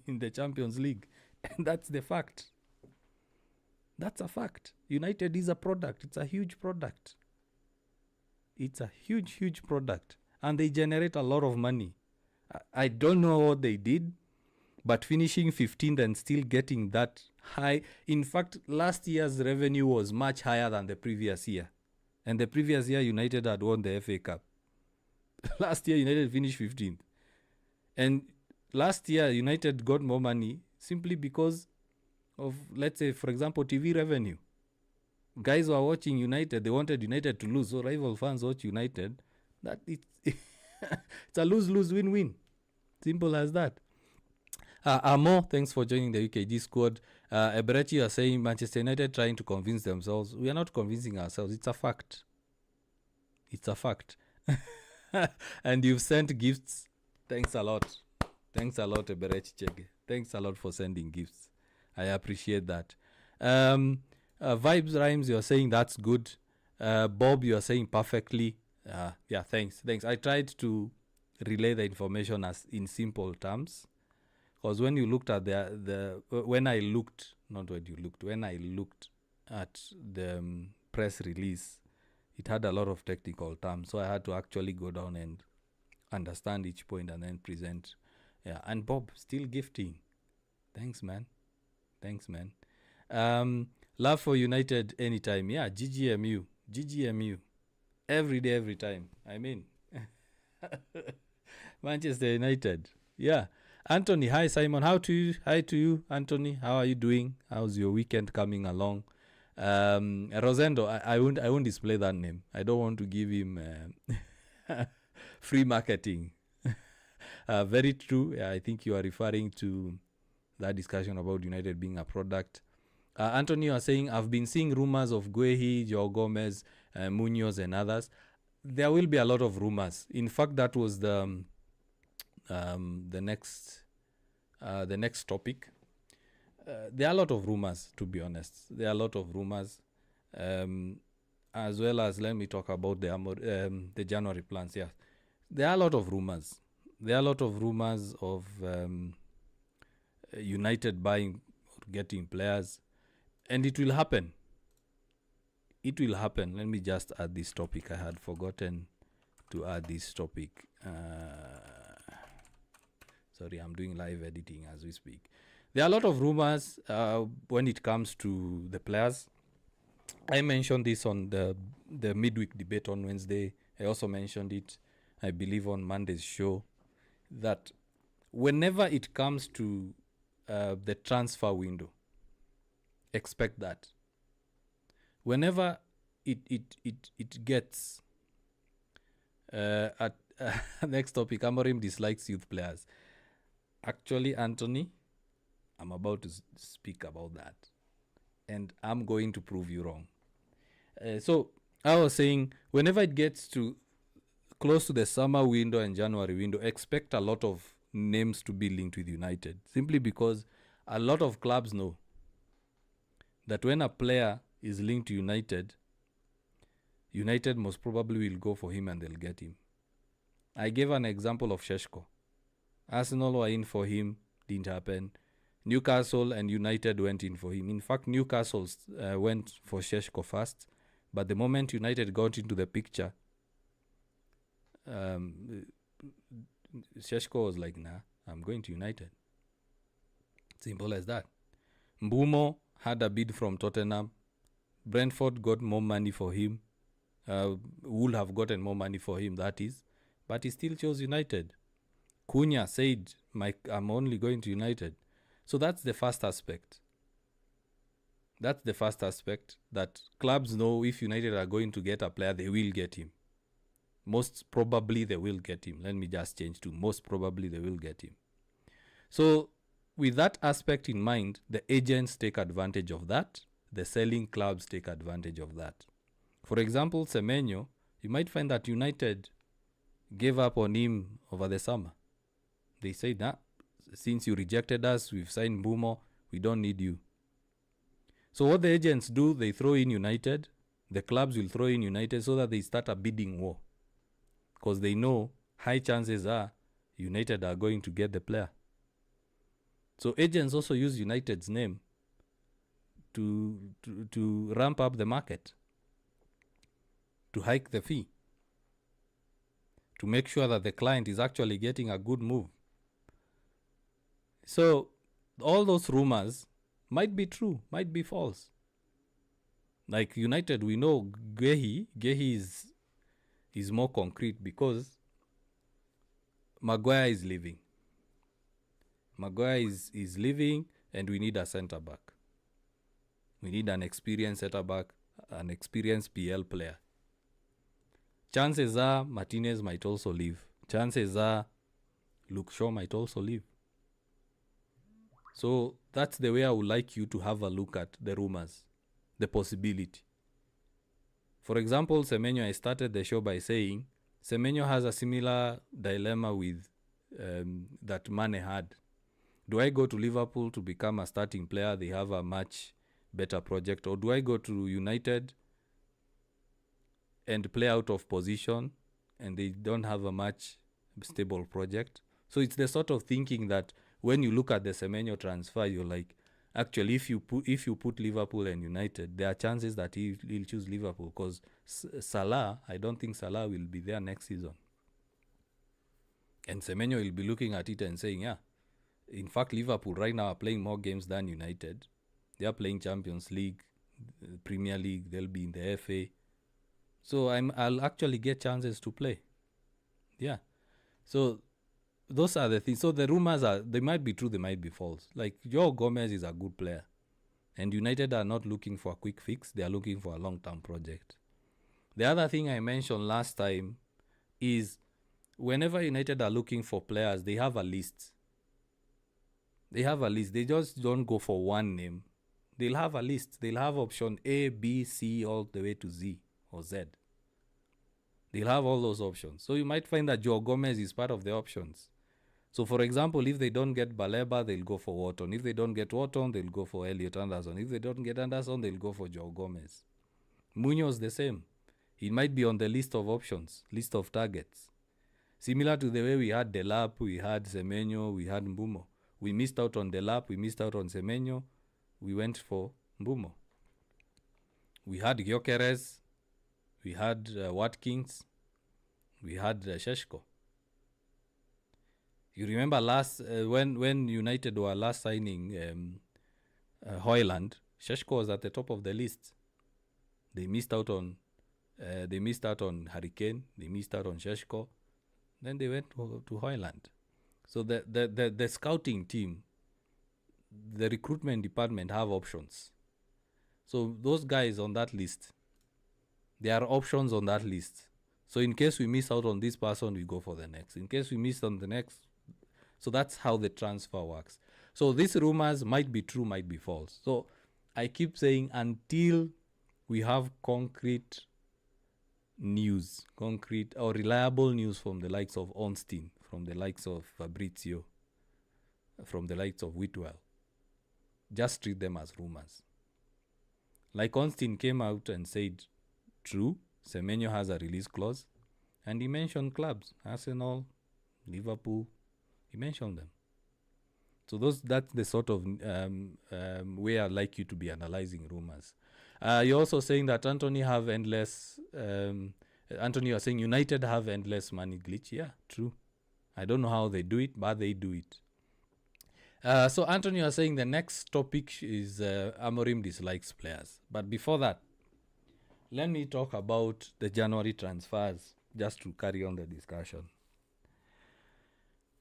A: in the Champions League. And that's the fact. That's a fact. United is a product. It's a huge product. It's a huge, huge product. And they generate a lot of money. I don't know what they did, but finishing 15th and still getting that high. In fact, last year's revenue was much higher than the previous year. And the previous year, United had won the FA Cup. Last year, United finished 15th. And last year, United got more money simply because of, let's say, for example, TV revenue. Guys were watching United. They wanted United to lose. So rival fans watch United. That it's a lose-lose win-win. Simple as that. Amo, thanks for joining the UKG squad. Eberechi, you are saying Manchester United trying to convince themselves. We are not convincing ourselves. It's a fact. It's a fact. And you've sent gifts. Thanks a lot. Thanks a lot, Eberechi Chege. Thanks a lot for sending gifts. I appreciate that. Vibes Rhymes, you're saying that's good. Bob, you're saying perfectly. Yeah, thanks. I tried to relay the information as in simple terms, because when you looked at when I looked at the press release, it had a lot of technical terms, so I had to actually go down and understand each point and then present. Yeah, and Bob still gifting. Thanks, man. Love for United anytime. Yeah, GGMU. Every day, every time. I mean, Manchester United. Yeah. Anthony, hi Simon. Hi to you, Anthony. How are you doing? How's your weekend coming along? Rosendo, I won't display that name. I don't want to give him free marketing. Very true. I think you are referring to that discussion about United being a product. Anthony, you are saying, I've been seeing rumors of Guehi, Joao Gomez, Munoz, and others. There will be a lot of rumors. In fact, that was the next topic. There are a lot of rumors, to be honest. There are a lot of rumors, as well as, let me talk about the January plans. Yeah, there are a lot of rumors. There are a lot of rumors of United buying or getting players, and it will happen. It will happen. Let me just add this topic. I had forgotten to add this topic. Sorry, I'm doing live editing as we speak. There are a lot of rumors when it comes to the players. I mentioned this on the midweek debate on Wednesday. I also mentioned it, I believe, on Monday's show, that whenever it comes to the transfer window, expect that. Whenever it gets at next topic, Amorim dislikes youth players. Actually, Anthony, I'm about to speak about that, and I'm going to prove you wrong. So I was saying, whenever it gets to close to the summer window and January window, expect a lot of names to be linked with United, simply because a lot of clubs know that when a player is linked to United, United most probably will go for him and they'll get him. I gave an example of Šeško. Arsenal were in for him, didn't happen. Newcastle and United went in for him. In fact, Newcastle went for Šeško first, but the moment United got into the picture, Šeško was like, nah, I'm going to United. Simple as that. Mbumo had a bid from Tottenham. Brentford got more money for him. Would have gotten more money for him, that is. But he still chose United. Cunha said, I'm only going to United. So that's the first aspect. That clubs know if United are going to get a player, they will get him. Most probably they will get him. Let me just change to most probably they will get him. So with that aspect in mind, the agents take advantage of that. The selling clubs take advantage of that. For example, Semenyo, you might find that United gave up on him over the summer. They said, nah, since you rejected us, we've signed Mbumo, we don't need you. So what the agents do, they throw in United. The clubs will throw in United so that they start a bidding war. Because they know high chances are United are going to get the player. So agents also use United's name to ramp up the market, to hike the fee, to make sure that the client is actually getting a good move. So all those rumors might be true, might be false. Like United, we know Gehi is more concrete because Maguire is leaving. Maguire is leaving, and we need a centre back. We need an experienced centre back, an experienced PL player. Chances are Martinez might also leave. Chances are Luke Shaw might also leave. So that's the way I would like you to have a look at the rumors, the possibility. For example, Semenyo, I started the show by saying Semenyo has a similar dilemma with that Mane had. Do I go to Liverpool to become a starting player? They have a much better project. Or do I go to United and play out of position, and they don't have a much stable project. So it's the sort of thinking that when you look at the Semenyo transfer, you're like, actually, if you put Liverpool and United, there are chances that he'll choose Liverpool, because Salah, I don't think Salah will be there next season. And Semenyo will be looking at it and saying, yeah, in fact, Liverpool right now are playing more games than United. They are playing Champions League, Premier League, they'll be in the FA. So I'll actually get chances to play. Yeah. So those are the things. So the rumors they might be true, they might be false. Like, Joe Gomez is a good player, and United are not looking for a quick fix. They are looking for a long-term project. The other thing I mentioned last time is whenever United are looking for players, they have a list. They just don't go for one name. They'll have a list. They'll have option A, B, C, all the way to Z or Z. They'll have all those options. So you might find that Joe Gomez is part of the options. So, for example, if they don't get Baleba, they'll go for Wharton. If they don't get Wharton, they'll go for Elliot Anderson. If they don't get Anderson, they'll go for Joe Gomez. Munoz the same. He might be on the list of options, list of targets. Similar to the way we had Delap, we had Semenyo, we had Mbumo. We missed out on Delap, we missed out on Semenyo. We went for Mbumo. We had Gyökeres, we had Watkins, we had Sheshko. You remember when United were last signing Hoyland, Sheshko was at the top of the list. They missed out on Hurricane. They missed out on Sheshko. Then they went to Hoyland. So the scouting team, the recruitment department have options. So those guys on that list, there are options on that list. So in case we miss out on this person, we go for the next. In case we miss on the next. So that's how the transfer works. So these rumors might be true, might be false. So I keep saying until we have concrete news, concrete or reliable news from the likes of Ornstein, from the likes of Fabrizio, from the likes of Whitwell, just treat them as rumors. Like Ornstein came out and said, true, Semenyo has a release clause, and he mentioned clubs, Arsenal, Liverpool, he mentioned them. So that's the sort of way I'd like you to be analyzing rumors. You're also saying that Anthony, you're saying United have endless money glitch. Yeah, true. I don't know how they do it, but they do it. So Anthony, you're saying the next topic is Amorim dislikes players. But before that, let me talk about the January transfers, just to carry on the discussion.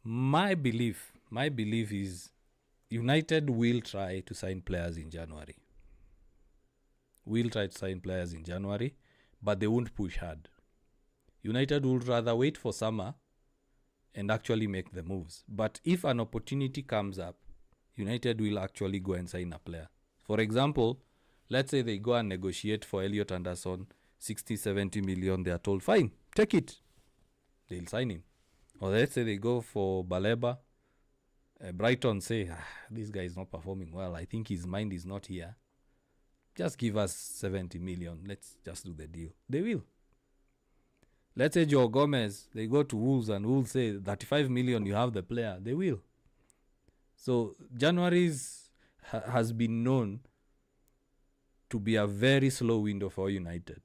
A: My belief is United will try to sign players in January. But they won't push hard. United would rather wait for summer and actually make the moves. But if an opportunity comes up, United will actually go and sign a player. For example, let's say they go and negotiate for Elliot Anderson, 60, 70 million. They are told, fine, take it. They'll sign him. Or let's say they go for Baleba. Brighton say, this guy is not performing well. I think his mind is not here. Just give us 70 million. Let's just do the deal. They will. Let's say Joe Gomez, they go to Wolves and Wolves say 35 million, you have the player. They will. So January has been known to be a very slow window for United.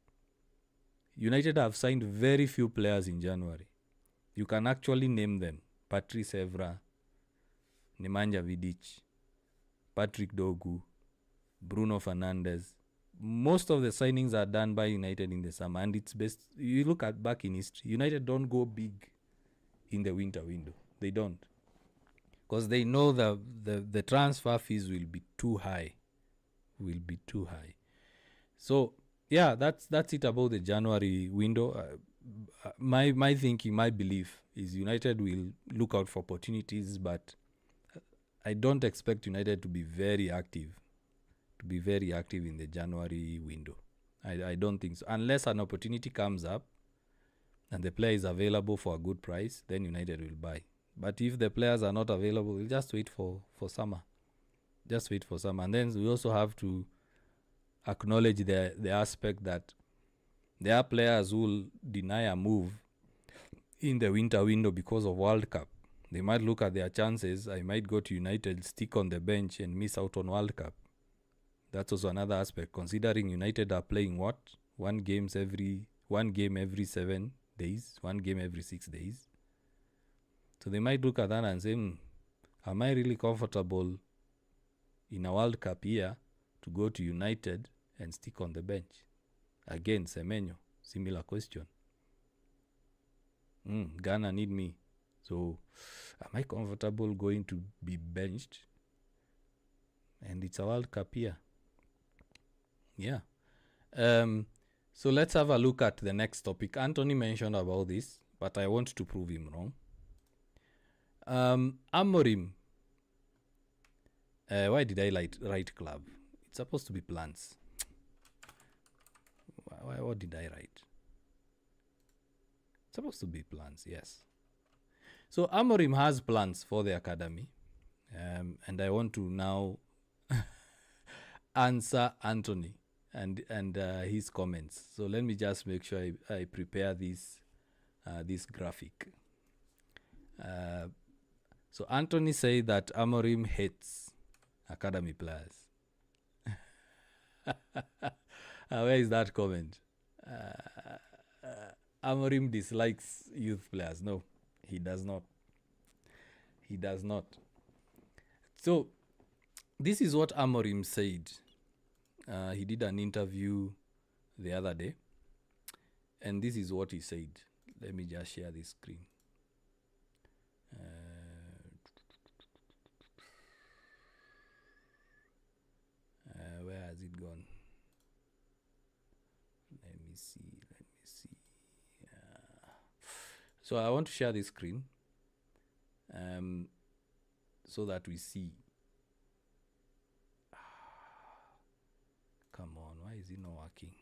A: United have signed very few players in January. You can actually name them. Patrice Evra, Nemanja Vidic, Patrick Dogu, Bruno Fernandes. Most of the signings are done by United in the summer, and it's best. You look at back in history, United don't go big in the winter window. They don't. Because they know the transfer fees will be too high. So, yeah, that's it about the January window. My thinking, my belief is United will look out for opportunities, but I don't expect United to be very active in the January window. I don't think so. Unless an opportunity comes up and the player is available for a good price, then United will buy. But if the players are not available, we'll just wait for summer. And then we also have to acknowledge the aspect that There are players who will deny a move in the winter window because of World Cup. They might look at their chances. I might go to United, stick on the bench and miss out on World Cup. That's also another aspect, considering United are playing what? One game every 7 days, one game every 6 days. So they might look at that and say, am I really comfortable in a World Cup year to go to United and stick on the bench? Again, Semenyo, similar question. Ghana need me. So am I comfortable going to be benched? And it's a World Cup year. Yeah. So let's have a look at the next topic. Anthony mentioned about this, but I want to prove him wrong. Amorim. Why did I write club? It's supposed to be plans. What did I write? It's supposed to be plans, yes. So Amorim has plans for the academy. And I want to now answer Anthony and his comments. So let me just make sure I prepare this graphic. So Anthony said that Amorim hates academy players. Where is that comment? Amorim dislikes youth players. No, he does not. He does not. So this is what Amorim said. He did an interview the other day, and this is what he said. Let me just share this screen. Where has it gone? Let me see. So I want to share this screen so that we see. Come on, why is it not working?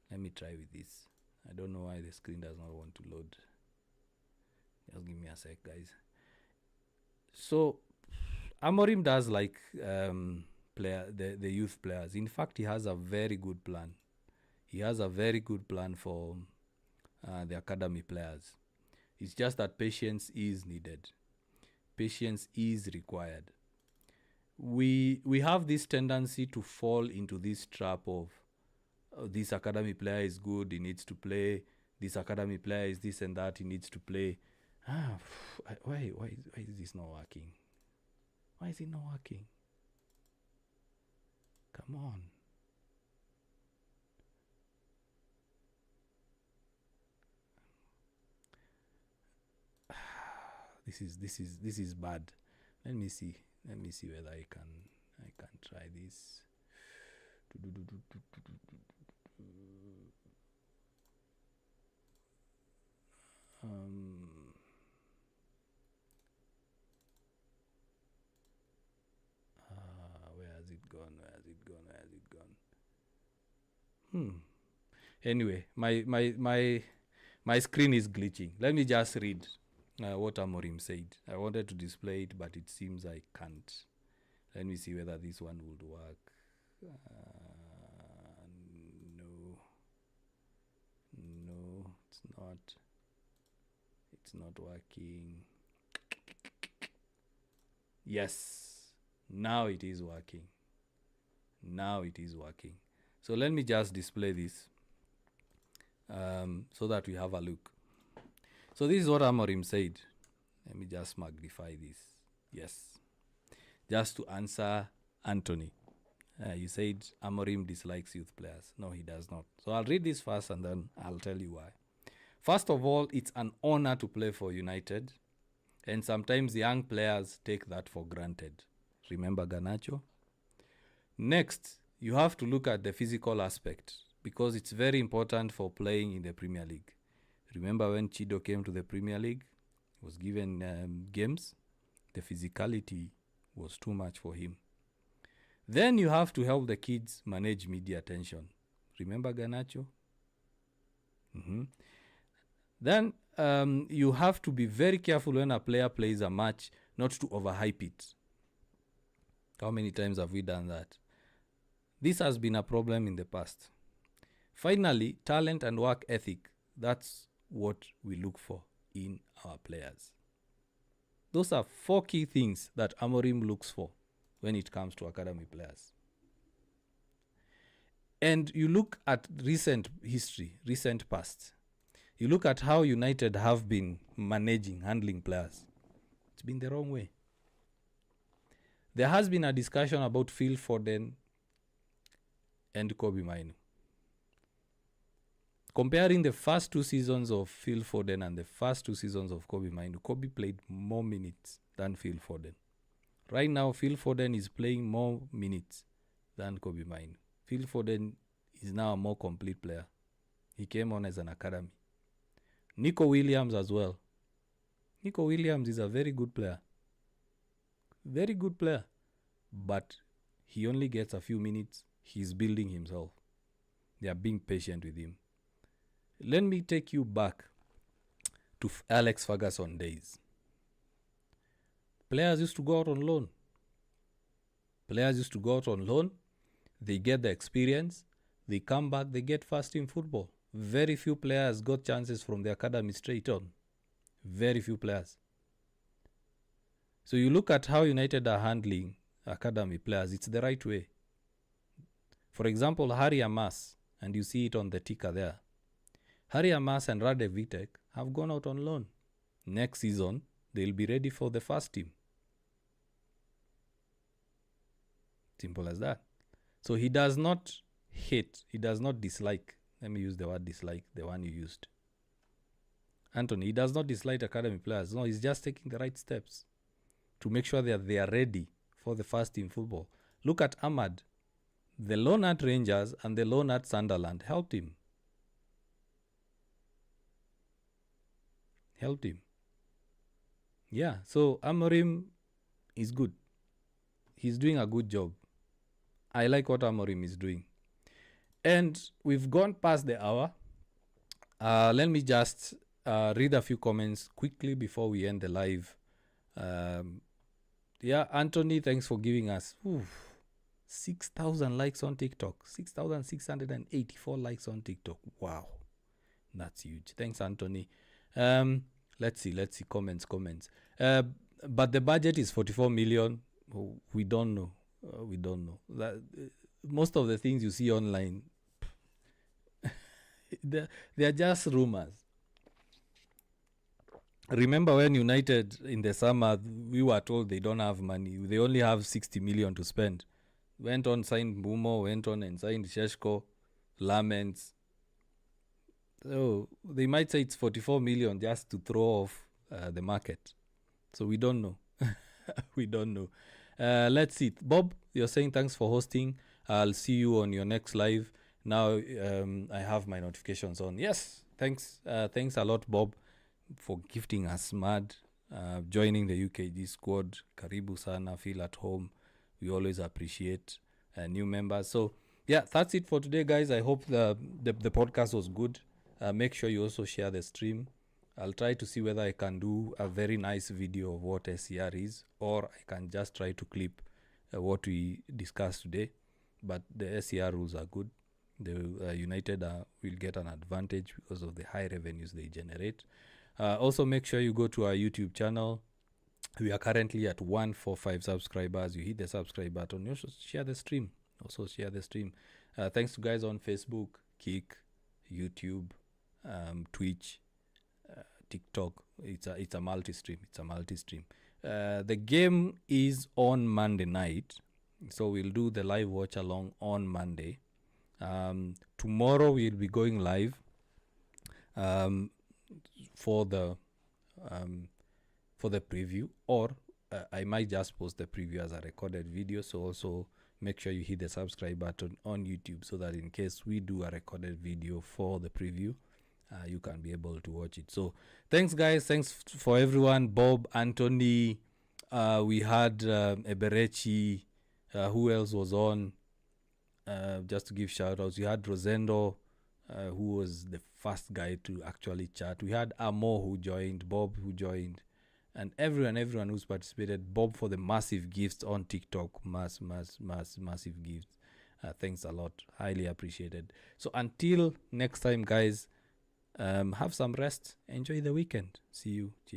A: Let me try with this. I don't know why the screen does not want to load. Just give me a sec, guys. So Amorim does like the youth players. In fact, he has a very good plan. He has a very good plan for the academy players. It's just that patience is needed. Patience is required. We have this tendency to fall into this trap of this academy player is good, he needs to play. This academy player is this and that, he needs to play. Why is this not working? Why is it not working? Come on. This is bad. Let me see whether I can try this. Where has it gone? Anyway, my screen is glitching. Let me just read what Amorim said. I wanted to display it, but it seems I can't. Let me see whether this one would work. No, it's not. It's not working. Yes, now it is working. So let me just display this so that we have a look. So this is what Amorim said. Let me just magnify this. Yes. Just to answer Anthony. You said Amorim dislikes youth players. No, he does not. So I'll read this first and then I'll tell you why. First of all, it's an honor to play for United. And sometimes young players take that for granted. Remember Garnacho? Next, you have to look at the physical aspect because it's very important for playing in the Premier League. Remember when Chido came to the Premier League? He was given games. The physicality was too much for him. Then you have to help the kids manage media attention. Remember Garnacho? Then you have to be very careful when a player plays a match not to overhype it. How many times have we done that? This has been a problem in the past. Finally, talent and work ethic. That's what we look for in our players. Those are 4 key things that Amorim looks for when it comes to academy players. And you look at recent history, recent past. You look at how United have been handling players. It's been the wrong way. There has been a discussion about Phil Foden and Kobe Mainoo. Comparing the first 2 seasons of Phil Foden and the first 2 seasons of Kobe Mainoo, Kobe played more minutes than Phil Foden. Right now, Phil Foden is playing more minutes than Kobe Mainoo. Phil Foden is now a more complete player. He came on as an academy. Nico Williams as well. Nico Williams is a very good player. Very good player. But he only gets a few minutes. He's building himself. They are being patient with him. Let me take you back to Alex Ferguson days. Players used to go out on loan. They get the experience. They come back, they get first in football. Very few players got chances from the academy straight on. Very few players. So you look at how United are handling academy players, it's the right way. For example, Harry Amas, and you see it on the ticker there. Harry Amas and Rade Vitek have gone out on loan. Next season, they'll be ready for the first team. Simple as that. So he does not hate, he does not dislike. Let me use the word dislike, the one you used. Anthony, he does not dislike academy players. No, he's just taking the right steps to make sure that they are ready for the first team football. Look at Ahmad. The loan at Rangers and the loan at Sunderland helped him. Yeah, so Amorim is good. He's doing a good job. I like what Amorim is doing. And we've gone past the hour. Let me just read a few comments quickly before we end the live. Anthony, thanks for giving us 6,000 likes on TikTok. 6,684 likes on TikTok. Wow. That's huge. Thanks, Anthony. Let's see. Comments. But the budget is 44 million. We don't know. Most of the things you see online, they are just rumors. Remember when United in the summer, we were told they don't have money. They only have 60 million to spend. Went on, signed Bumo, went on and signed Sheshko, Laments. So they might say it's 44 million just to throw off the market. So we don't know. Let's see. Bob, you're saying thanks for hosting. I'll see you on your next live. Now I have my notifications on. Yes, thanks a lot, Bob, for gifting us mad, joining the UKG squad. Karibu sana, feel at home. We always appreciate new members. So yeah, that's it for today, guys. I hope the podcast was good. Make sure you also share the stream. I'll try to see whether I can do a very nice video of what SCR is, or I can just try to clip what we discussed today. But the SCR rules are good. The United will get an advantage because of the high revenues they generate. Also, make sure you go to our YouTube channel. We are currently at 145 subscribers. You hit the subscribe button. You also share the stream. Thanks to guys on Facebook, Kik, YouTube, Twitch, TikTok. It's a multi-stream. The game is on Monday night, so we'll do the live watch along on Monday. Tomorrow we'll be going live for the preview, or I might just post the preview as a recorded video. So also make sure you hit the subscribe button on YouTube so that in case we do a recorded video for the preview, you can be able to watch it. So thanks, guys. Thanks for everyone. Bob, Anthony, we had Eberechi. Who else was on? Just to give shout outs, we had Rosendo, who was the first guy to actually chat. We had Amo who joined, Bob who joined, and everyone who's participated. Bob for the massive gifts on TikTok, massive gifts. Thanks a lot. Highly appreciated. So until next time, guys, have some rest. Enjoy the weekend. See you.